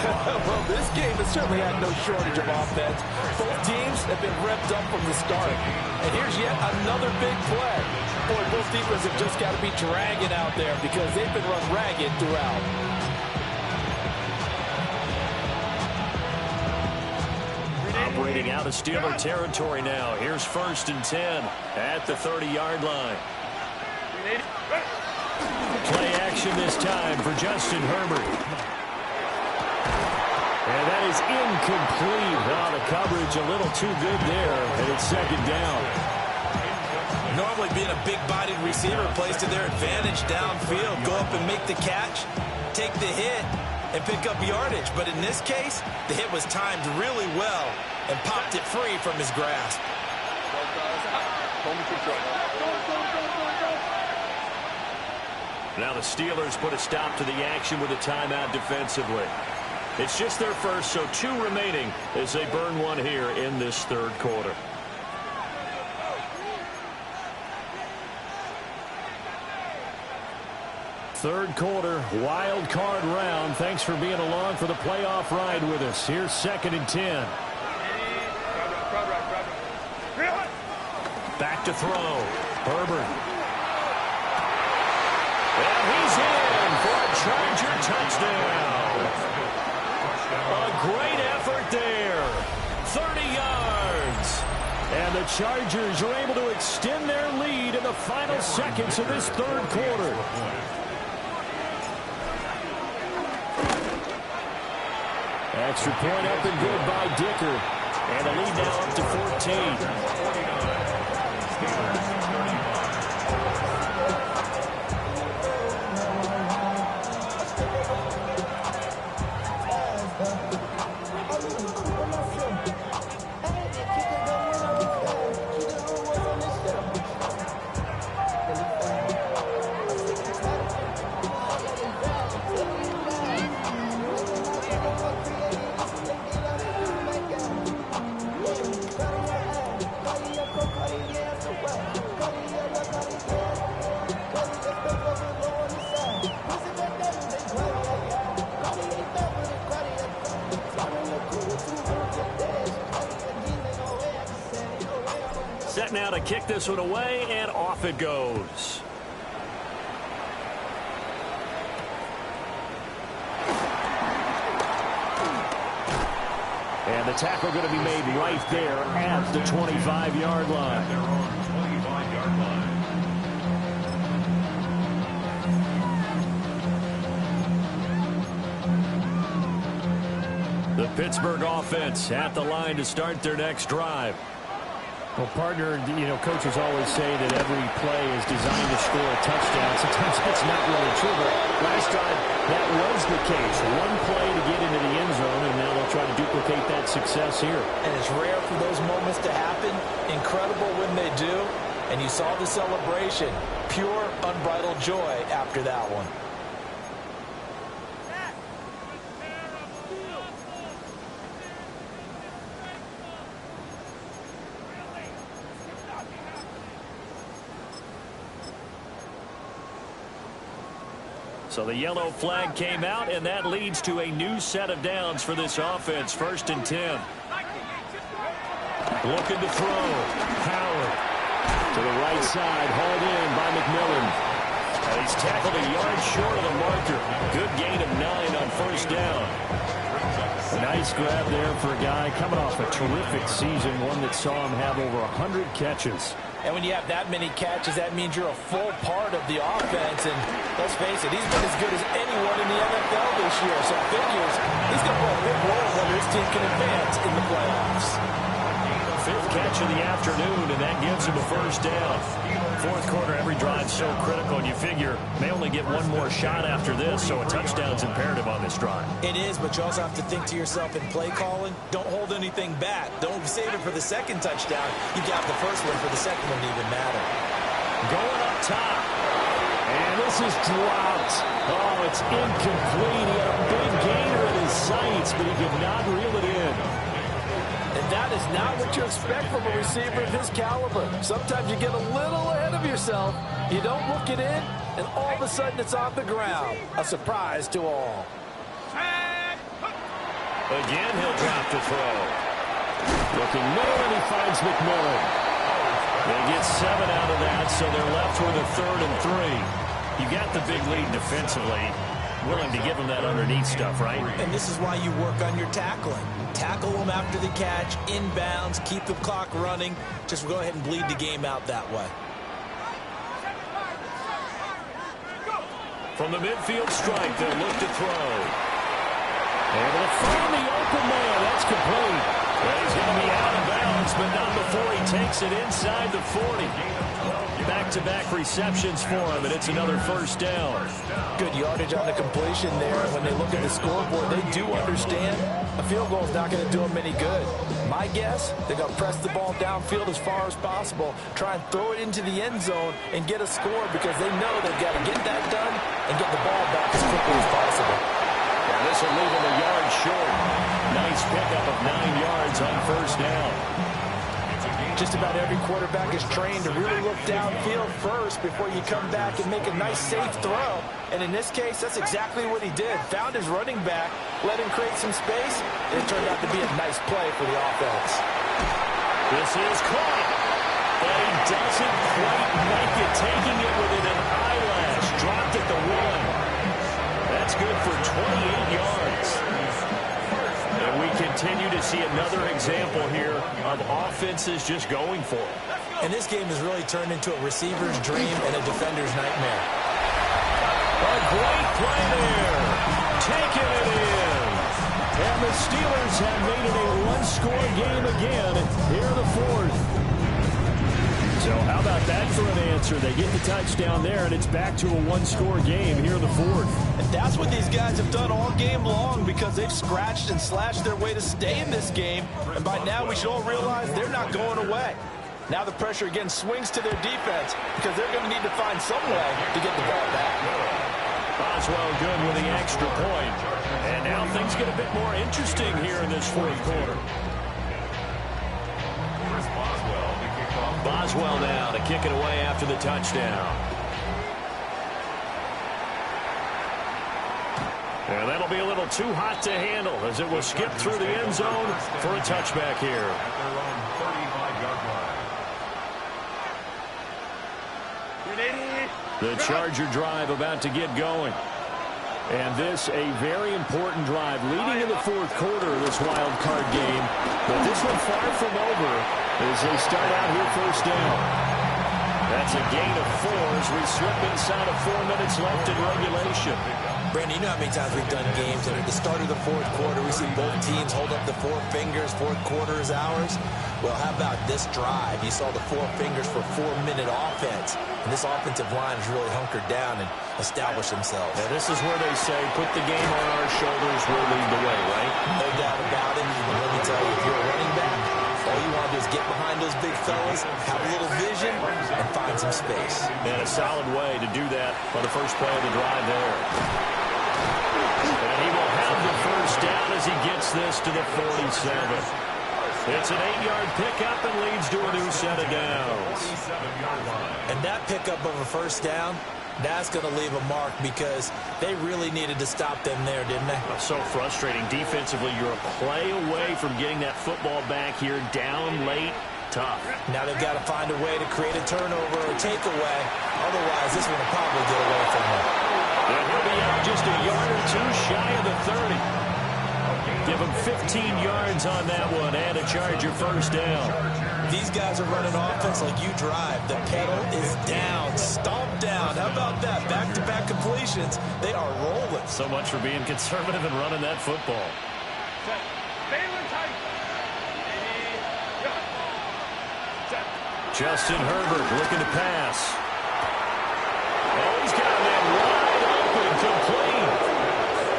Well, this game has certainly had no shortage of offense. Both teams have been revved up from the start. And here's yet another big play. Boy, both defenses have just got to be dragging out there because they've been run ragged throughout. Operating out of Steeler territory now. Here's 1st and 10 at the 30-yard line. Play action this time for Justin Herbert. And that is incomplete. Oh, the coverage a little too good there, and it's 2nd down. Normally being a big-bodied receiver plays to their advantage downfield. Go up and make the catch, take the hit, and pick up yardage. But in this case, the hit was timed really well and popped it free from his grasp. Now the Steelers put a stop to the action with a timeout defensively. It's just their first, so 2 remaining as they burn one here in this third quarter. Third quarter, wild card round. Thanks for being along for the playoff ride with us. Here's 2nd and 10. Back to throw. Herbert. And he's in for a Charger touchdown. A great effort there. 30 yards. And the Chargers are able to extend their lead in the final seconds of this third quarter. Extra point up and good by Dicker. And the lead now up to 14. Set now to kick this one away, and off it goes. And the tackle going to be made right there at the 25-yard line. Their own 25-yard line. The Pittsburgh offense at the line to start their next drive. Well, partner, coaches always say that every play is designed to score a touchdown. Sometimes that's not really true, but last time that was the case. One play to get into the end zone, and now they'll try to duplicate that success here. And it's rare for those moments to happen. Incredible when they do. And you saw the celebration. Pure, unbridled joy after that one. So the yellow flag came out, and that leads to a new set of downs for this offense. 1st and 10. Looking to throw. Howard. To the right side, hauled in by McMillan. He's tackled a yard short of the marker. Good gain of 9 on first down. A nice grab there for a guy coming off a terrific season, one that saw him have over 100 catches. And when you have that many catches, that means you're a full part of the offense. And let's face it, he's been as good as anyone in the NFL this year. So figures he's going to play a big role whether his team can advance in the playoffs. 5th catch of the afternoon, and that gives him a first down. 4th quarter, every drive so critical, and you figure may only get one more shot after this, so a touchdown's imperative on this drive. It is, but you also have to think to yourself in play calling, don't hold anything back. Don't save it for the second touchdown. You got the first one for the second one to even matter. Going up top. And this is dropped. Oh, it's incomplete. He had a big gainer in his sights, but he could not reel it in. And that is not what you expect from a receiver of his caliber. Sometimes you get a little ahead of yourself. You don't look it in, and all of a sudden it's off the ground. A surprise to all. Again, he'll drop to throw. Looking middle, and he finds McMillan. They get 7 out of that, so they're left with a 3rd and 3. You got the big lead defensively. Willing to give him that underneath stuff, right? And this is why you work on your tackling. Tackle them after the catch, inbounds, keep the clock running. Just go ahead and bleed the game out that way. From the midfield stripe, they'll look to throw. Able to find the open man. That's complete. Well, he's going to be out of bounds, but not before he takes it inside the 40. Back-to-back receptions for him, and it's another first down. Good yardage on the completion there. When they look at the scoreboard, they do understand a field goal is not going to do them any good. My guess, they're going to press the ball downfield as far as possible, try and throw it into the end zone and get a score because they know they've got to get that done and get the ball back as quickly as possible. And this will leave him a yard short. Nice pickup of 9 yards on first down. Just about every quarterback is trained to really look downfield first before you come back and make a nice, safe throw. And in this case, that's exactly what he did. Found his running back, let him create some space, and it turned out to be a nice play for the offense. This is caught. But he doesn't quite make it, taking it within an eyelash. Dropped at the 1. That's good for 28 yards. And we continue to see another example here of offenses just going for it. And this game has really turned into a receiver's dream and a defender's nightmare. A great play there. Taking it in. And the Steelers have made it a one-score game again here in the 4th. So how about that for an answer? They get the touchdown there, and it's back to a one-score game here in the 4th. And that's what these guys have done all game long because they've scratched and slashed their way to stay in this game. And by now we should all realize they're not going away. Now the pressure again swings to their defense because they're going to need to find some way to get the ball back. Boswell good with the extra point. And now things get a bit more interesting here in this 4th quarter. Boswell now to kick it away after the touchdown. And that'll be a little too hot to handle as it will skip through the end zone for a touchback here. At their own 35-yard line. The Charger drive about to get going. And this a very important drive leading in the 4th quarter of this wild card game. But this one far from over as they start out here first down. That's a gain of 4 as we slip inside of 4 minutes left in regulation. Brandon, you know how many times we've done games, and at the start of the 4th quarter, we see both teams hold up the 4 fingers, 4th quarter is ours. Well, how about this drive? You saw the 4 fingers for 4-minute offense, and this offensive line has really hunkered down and established themselves. Now, this is where they say, put the game on our shoulders, we'll lead the way, right? No doubt about it. And let me tell you, if you're a running back, all you want to do is get behind those big fellas, have a little vision, and find some space. And a solid way to do that on the first play of the drive there. And he will have the first down as he gets this to the 47. It's an 8-yard pickup and leads to a new set of downs. And that pickup of a first down, that's going to leave a mark because they really needed to stop them there, didn't they? So frustrating. Defensively, you're a play away from getting that football back here down late. tough. Now they've got to find a way to create a turnover or takeaway. Otherwise, this one will probably get away from them. And he'll be out just a yard or two shy of the 30. Give him 15 yards on that one and a Charger first down. These guys are running offense like you drive. The pedal is down, stomped down. How about that? Back-to-back completions. They are rolling. So much for being conservative and running that football. Justin Herbert looking to pass. Oh, he's got that wide open, complete.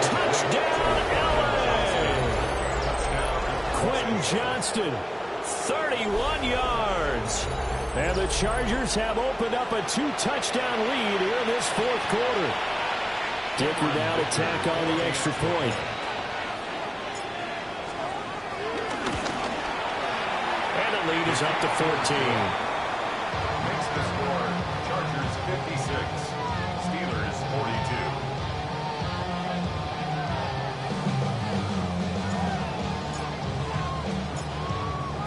Touchdown, LA. Quentin Johnston, 31 yards. And the Chargers have opened up a 2-touchdown lead here in this fourth quarter. Dicker now to tack on the extra point. And the lead is up to 14. Makes the score Chargers 56, Steelers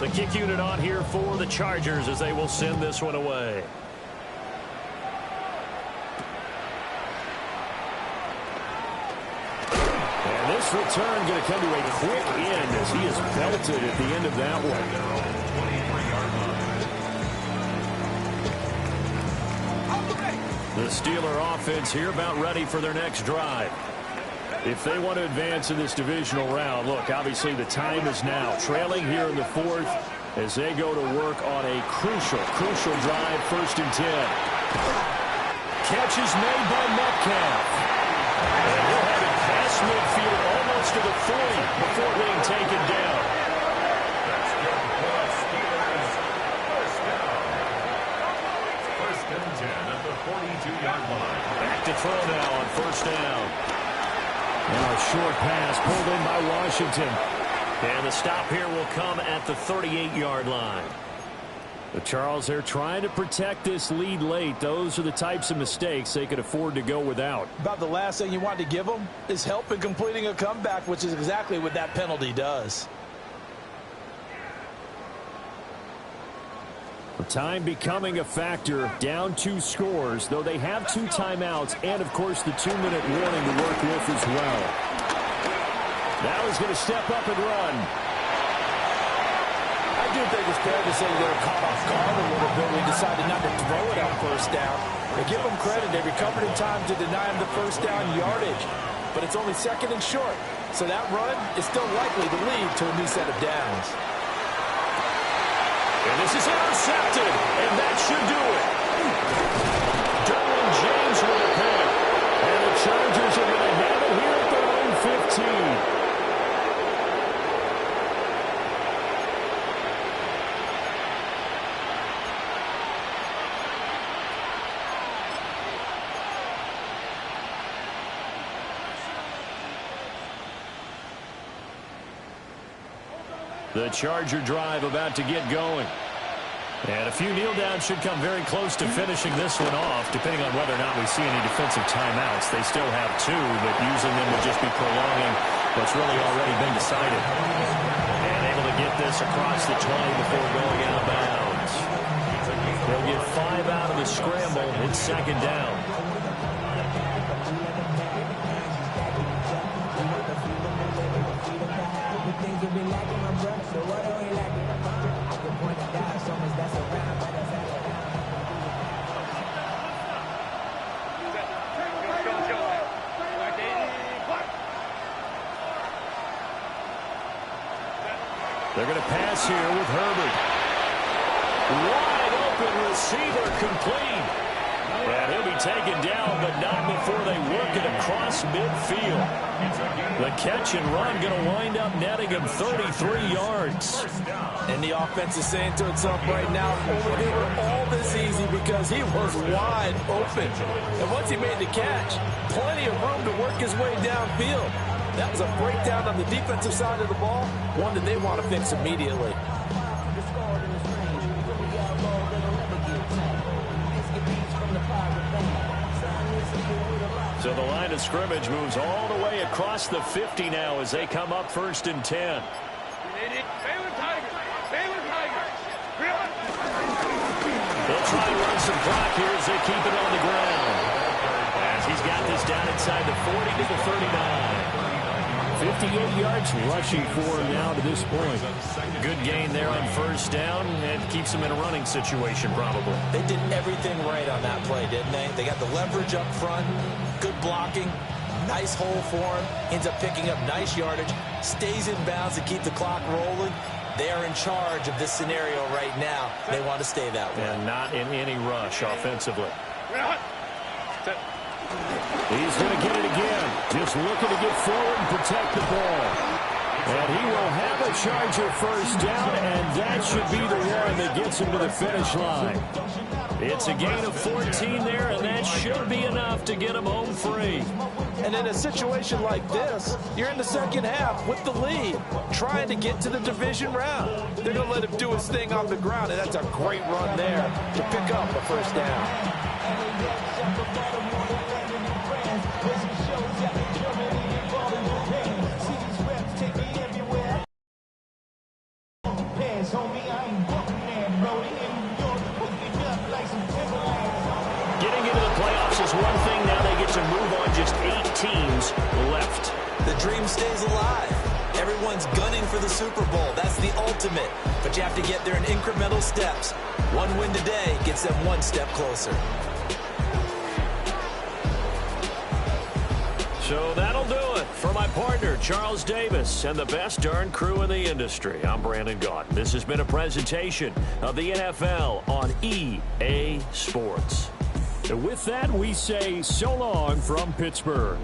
42. The kick unit on here for the Chargers as they will send this one away. And this return going to come to a quick end as he is belted at the end of that one. The Steeler offense here about ready for their next drive. If they want to advance in this divisional round, look, obviously the time is now. Trailing here in the fourth as they go to work on a crucial drive, 1st and 10. Catch is made by Metcalf. And he'll have it past midfield almost to the 40 before being taken down. First and 10 at the 42-yard line. Back to throw now on 1st down. Now a short pass pulled in by Washington. And the stop here will come at the 38-yard line. But Charles, they're trying to protect this lead late. Those are the types of mistakes they could afford to go without. About the last thing you want to give them is help in completing a comeback, which is exactly what that penalty does. Time becoming a factor, down 2 scores, though they have 2 timeouts and, of course, the 2-minute warning to work with as well. Now he's going to step up and run. I do think it's fair to say they're caught off guard a little bit. We decided not to throw it on 1st down. But give them credit. They recovered in time to deny him the 1st down yardage. But it's only 2nd and short. So that run is still likely to lead to a new set of downs. And this is intercepted, and that should do it. Derwin James with a pick. And the Chargers are going to have it here at their own 15. The Charger drive about to get going. And a few kneel downs should come very close to finishing this one off, depending on whether or not we see any defensive timeouts. They still have 2, but using them would just be prolonging what's really already been decided. And able to get this across the 20 before going out of bounds. They'll get 5 out of the scramble. It's 2nd down. They're going to pass here with Herbert. Wide open receiver complete. And he'll be taken down, but not before they work it across midfield. The catch and run going to wind up netting him 33 yards. And the offense is saying to itself right now, only they were all this easy because he was wide open. And once he made the catch, plenty of room to work his way downfield. That was a breakdown on the defensive side of the ball, one that they want to fix immediately. So the line of scrimmage moves all the way across the 50 now as they come up 1st and 10. They'll try and run some clock here as they keep it on the ground. As he's got this down inside the 40 to the 39. 58 yards rushing for him now to this point. Good gain there on first down, and keeps him in a running situation probably. They did everything right on that play, didn't they? They got the leverage up front, good blocking, nice hole for him, ends up picking up nice yardage, stays in bounds to keep the clock rolling. They are in charge of this scenario right now. They want to stay that way. And not in any rush offensively. He's going to get it again. Just looking to get forward and protect the ball. And he will have a Charger first down, and that should be the one that gets him to the finish line. It's a gain of 14 there, and that should be enough to get him home free. And in a situation like this, you're in the second half with the lead, trying to get to the division round. They're going to let him do his thing on the ground, and that's a great run there to pick up the first down. Getting into the playoffs is one thing. Now they get to move on. Just 8 teams left. The dream stays alive. Everyone's gunning for the Super Bowl. That's the ultimate. But you have to get there in incremental steps. One win today gets them one step closer. So that'll do it. For my partner, Charles Davis, and the best darn crew in the industry, I'm Brandon Gaudin. This has been a presentation of the NFL on EA Sports. And with that, we say so long from Pittsburgh.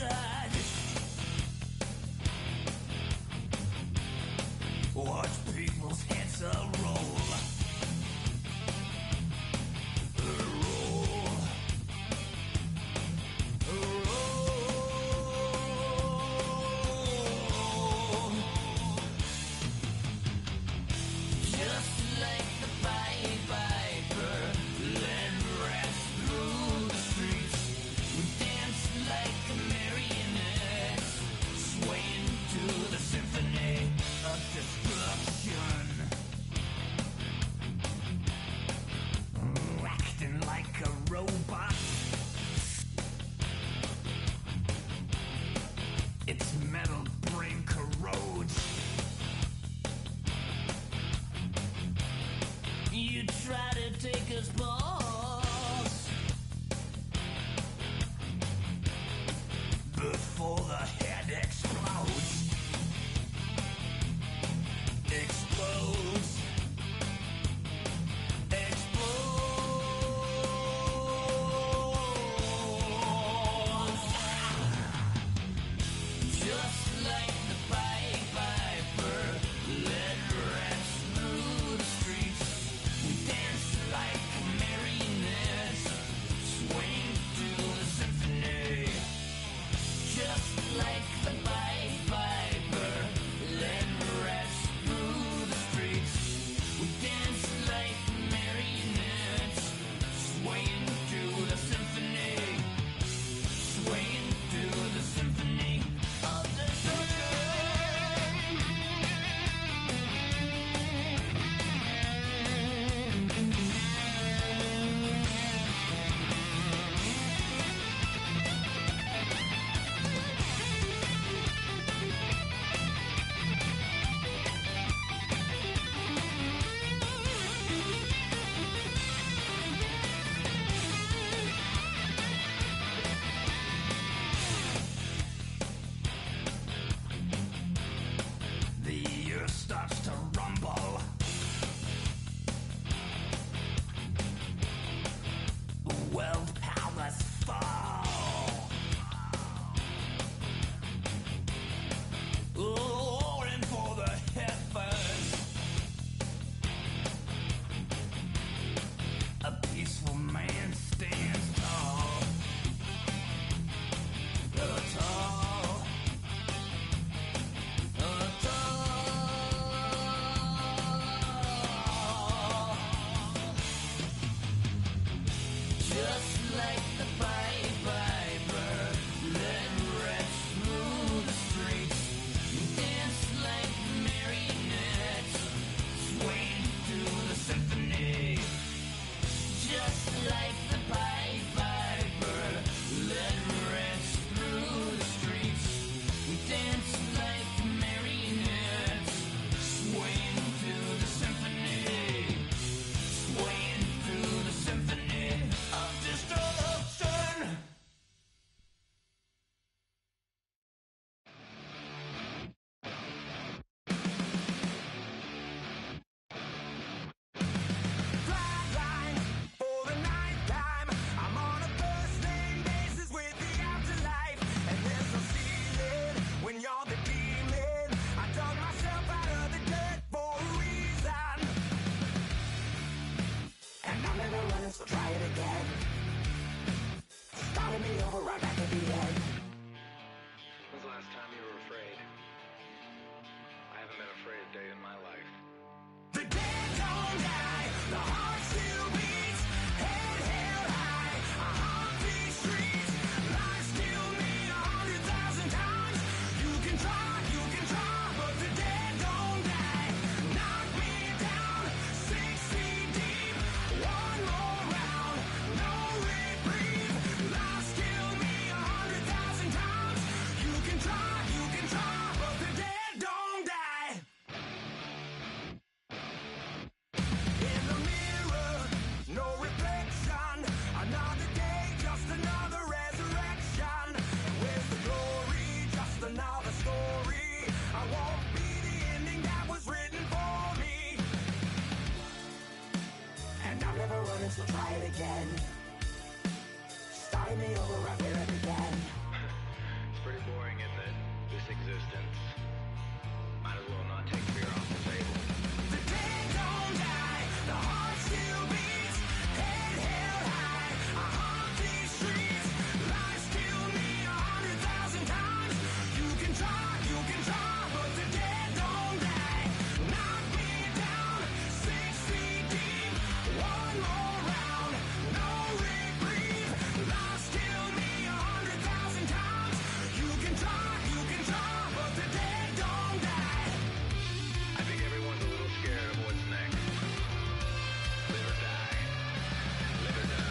inside. Watch people's heads roll. So try it again. Starting me over right where it began. pretty boring, isn't it? This existence. Might as well not take fear off the table. The dead don't die, the heart still beats, head held high, I haunt these streets, lies kill me 100,000 times, you can try, but the dead don't die, knock me down, 6 feet deep, one more round, no reprieve, lies kill me 100,000 times, you can try, but the dead don't die. I think everyone's a little scared of what's next. Live or die. Live or die.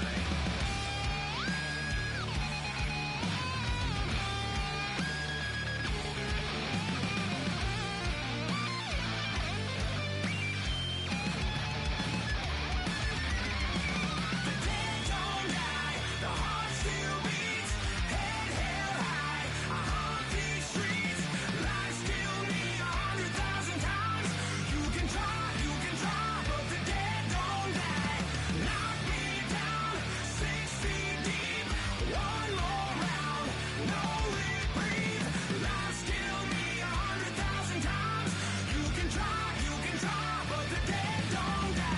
The dead don't die, the heart still beats, head held high, I haunt these streets, lies kill me 100,000 times, you can try, but the dead don't die, knock me down, 6 feet deep, one more round, no reprieve, lies kill me 100,000 times, you can try, but the dead don't die.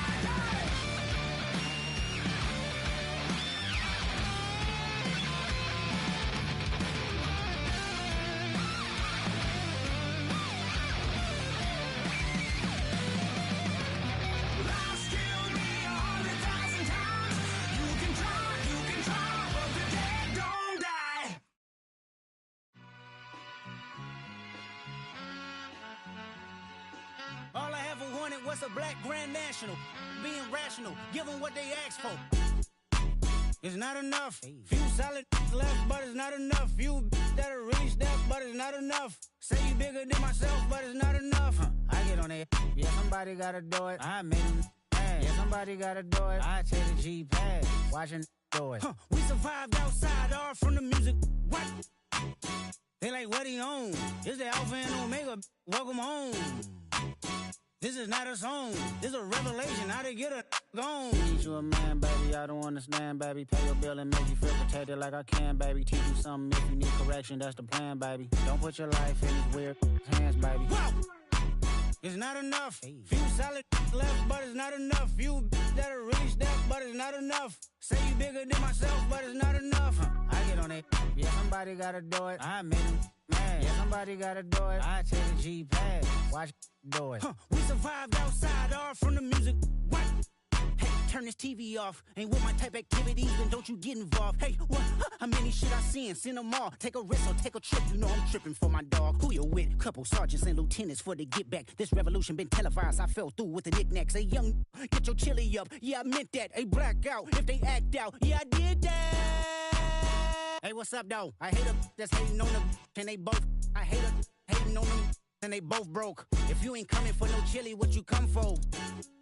Lies kill me 100,000 times. You can try, but the dead don't die. All I ever wanted was a black Grand National. Being rational, give them what they ask for. It's not enough. Few solid left, but it's not enough. Few that'll really step, but it's not enough. Say you bigger than myself, but it's not enough. I get on it. Yeah, somebody gotta do it. I made them mad. Yeah, somebody gotta do it. I take the G-Pad. Watching do it. We survived outside, all from the music. What? They like, what he on? It's the Alpha and Omega. Welcome home. This is not a song. This is a revelation. How to get a gone. Teach you a man, baby. I don't understand, baby. Pay your bill and make you feel protected like I can, baby. Teach you something if you need correction. That's the plan, baby. Don't put your life in these weird hands, baby. Whoa! It's not enough. Few solid left, but it's not enough. Few that'll really step, but it's not enough. Say you bigger than myself, but it's not enough. I get on it. Yeah, somebody gotta do it. I made them mad. Yeah, somebody gotta do it. I take the G-Pad. Watch do it. We survived outside, all from the music. What? Hey, turn this TV off. Ain't with my type activities, then don't you get involved. Hey, what? How many shit I seen? Send them all. Take a risk or take a trip. You know I'm tripping for my dog. Who you with? Couple sergeants and lieutenants for the get back. This revolution been televised. I fell through with the knickknacks. Hey, young, get your chili up. Yeah, I meant that. Hey, black out if they act out. Yeah, I did that. Hey, what's up, though? I hate them that's hating on them, and they both. I hate them hating on them, and they both broke. If you ain't coming for no chili, what you come for?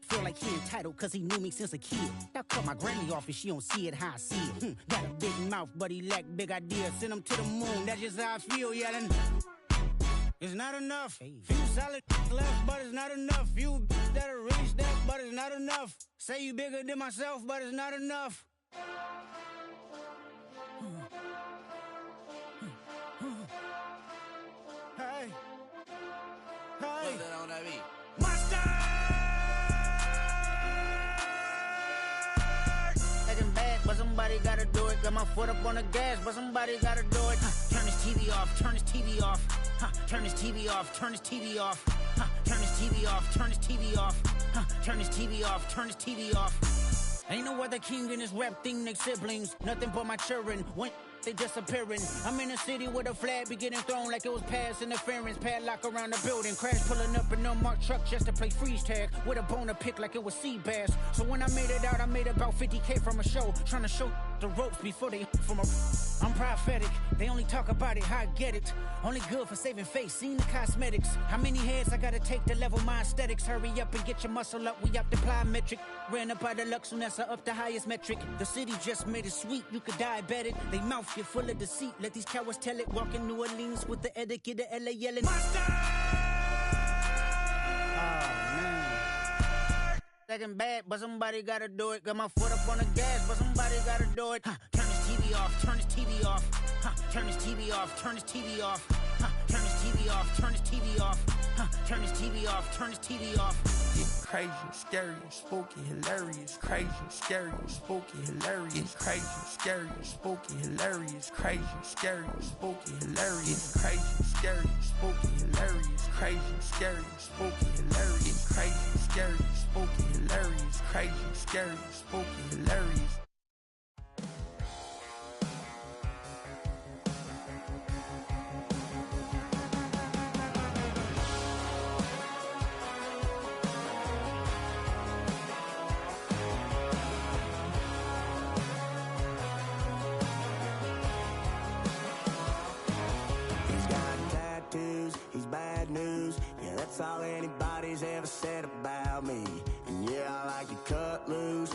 Feel like he entitled cause he knew me since a kid. Now cut my granny off if she don't see it how I see it. Got a big mouth, but he lack big ideas. Send him to the moon, that's just how I feel, yelling. It's not enough. Few solid left, but it's not enough. Few that'll really step, but it's not enough. Say you bigger than myself, but it's not enough. Hey. Hey. Monster! Acting bad, but somebody gotta do it. Got my foot up on the gas, but somebody gotta do it. Turn this TV off, turn this TV off. Turn this TV off, turn this TV off. Turn this TV off, turn this TV off. Turn this TV off, turn this TV off. Ain't no other king in this rap thing, they siblings. Nothing but my children. When they disappearing. I'm in a city where the flag be getting thrown like it was pass interference. Padlock around the building. Crash pulling up an unmarked truck just to play freeze tag. With a boner pick like it was sea bass. So when I made it out, I made about 50K from a show. Trying to show the ropes before they from a... I'm prophetic. They only talk about it, how I get it. Only good for saving face, seen the cosmetics. How many heads I gotta take to level my aesthetics? Hurry up and get your muscle up, we up the plyometric. Ran up by the Lux, so that's up the highest metric. The city just made it sweet, you could diabetic. They mouth get full of deceit, let these cowards tell it. Walk in New Orleans with the etiquette of LA yelling. Monster! Oh, man. Second bad, but somebody gotta do it. Got my foot up on the gas, but somebody gotta do it. Turn this TV off, turn his TV off. Turn his TV off, turn his TV off. Turn his TV off, turn his TV off. Turn his TV off, turn his TV off. It's crazy, scary, spooky, hilarious. Crazy, scary, spooky, hilarious. Crazy, scary, spooky, hilarious. Crazy, scary, spooky, hilarious. Crazy, scary, spooky, hilarious. Crazy, scary, spooky, hilarious. Crazy, scary, spooky, hilarious. Crazy, scary, spooky, hilarious. That's all anybody's ever said about me. And yeah, I like to cut loose,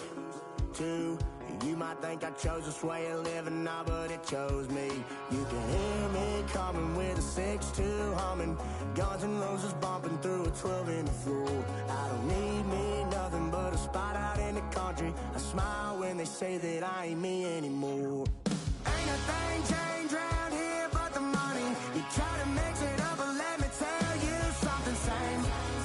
too. You might think I chose this way of living now, but it chose me. You can hear me coming with a 6-2 humming. Guns N' Roses bumping through a 12 in the floor. I don't need me nothing but a spot out in the country. I smile when they say that I ain't me anymore. Ain't a thing changed round here but the money. You try to mix it up, but let me tell you something. Same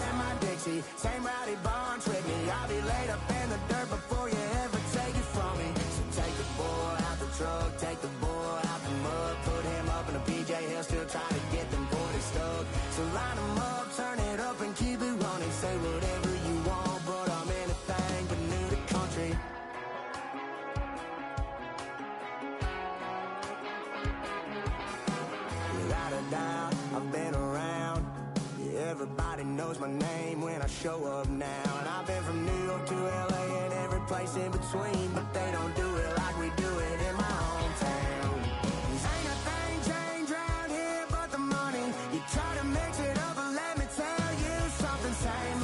in my Dixie, same rowdy bunch with me. I'll be laid up in the dirt before you ever take it from me. So take the boy out the truck, take the boy out the mud, put him up in a PJ Hill, still trying to get them 40 stuck. So line them up, turn it up and keep it running. Say whatever you want, but I'm anything but new to country. Without a doubt, I've been around. Everybody knows my name when I show up now. And I've been from New York to LA and every place in between, but they don't do it like we do it in my hometown. Ain't a thing changed round here but the money. You try to mix it up, but let me tell you something. Same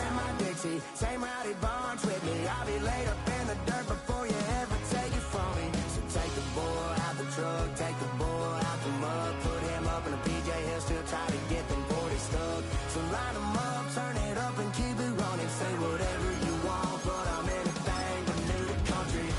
in my Dixie, same rowdy bunch with me. I'll be laid up in the dirt before you ever take it from me. So take the boy out the truck, take the boy out the mud, put him up in a PJ Hill, still try to get them 40 stuck. So line them up, turn it up and keep it running. Say whatever you want, but I'm anything but new to country.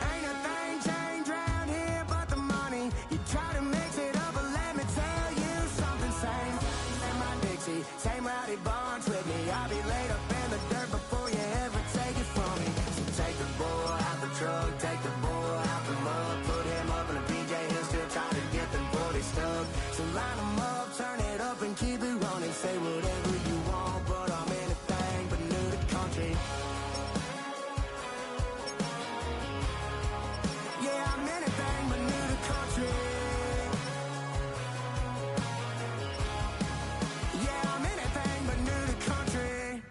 Ain't a thing changed round here but the money. You try to mix it up, but let me tell you something. Same in my Dixie, same rowdy bunch with me. I'll be laid up in the dirt before you ever take it from me. So take the boy out the truck, take the boy out the mud, put him up in a PJ Hill, still try to get them 40 stuck. So line them up, turn it up and keep it running. Say whatever you want, but I'm anything but new to country. Yeah, I'm anything but new to country. Yeah, I'm anything but new to country.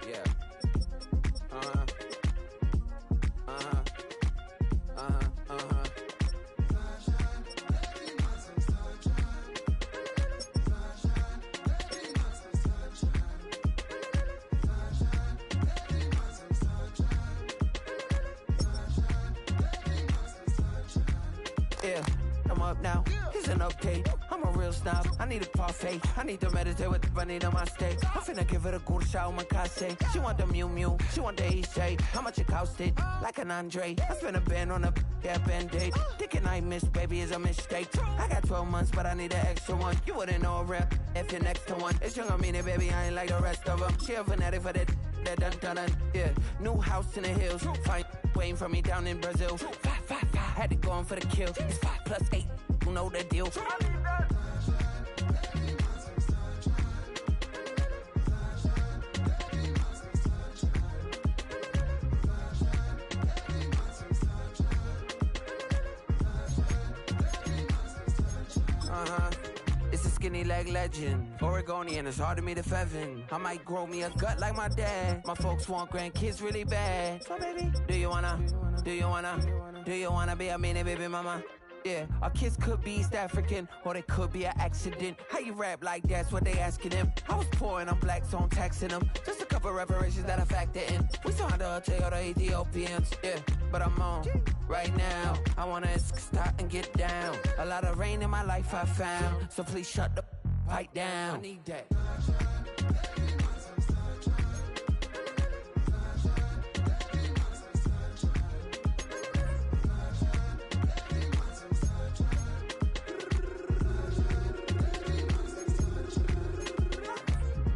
Yeah. Yeah, I'm up now. Isn't okay. I'm a real snob. I need a parfait. I need to meditate with the bunny on my steak. I'm finna give it a good shot with my casse. She want the Mew Mew. She want the EJ. How much it costed? Like an Andre. I spent a band on a band-aid. Thinking I missed, baby, is a mistake. I got 12 months, but I need an extra one. You wouldn't know a rep if you're next to one. It's young, I mean it, baby. I ain't like the rest of them. She a fanatic for that dun. Yeah, new house in the hills. Fine, waiting for me down in Brazil. 5. Had to go on for the kill. It's 5 + 8. You know the deal. It's a skinny leg legend. Oregonian, it's hard to meet a Fevin. I might grow me a gut like my dad. My folks want grandkids really bad. So baby, do you wanna be a mini baby mama? Yeah, our kids could be East African, or they could be an accident. How you rap like that's what they asking him. I was poor and I'm black, so I'm taxing them. Just a couple reparations that I factor in. We saw the or the Ethiopians, yeah, but I'm on right now. I wanna start and get down. A lot of rain in my life I found, so please shut the pipe down. I need that.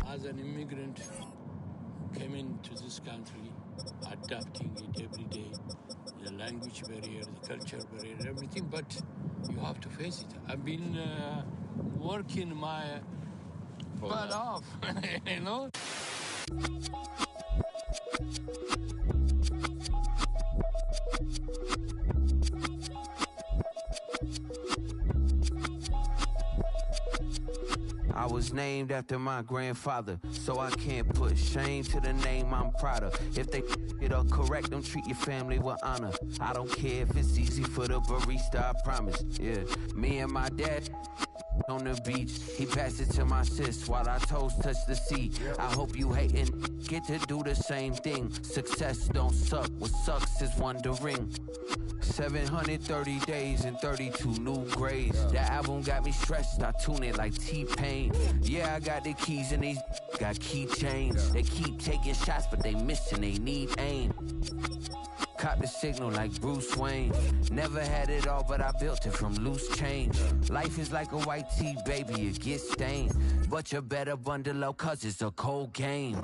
As an immigrant, came into this country, adapting it every day, the language barrier, the culture barrier, everything, but you have to face it. I've been working my butt off, you know? I was named after my grandfather, so I can't put shame to the name I'm proud of. If they it up correct, don't treat your family with honor. I don't care if it's easy for the barista, I promise. Yeah, me and my dad on the beach, he passed it to my sis while our toes touch the sea. I hope you hatin' get to do the same thing. Success don't suck, what sucks is wondering. 730 days and 32 new grades. That album got me stressed, I tune it like T-Pain. Yeah, I got the keys and these got keychains. They keep taking shots, but they missing, they need aim. Caught the signal like Bruce Wayne. Never had it all, but I built it from loose change. Life is like a white tee, baby, it gets stained. But you better bundle up, cause it's a cold game.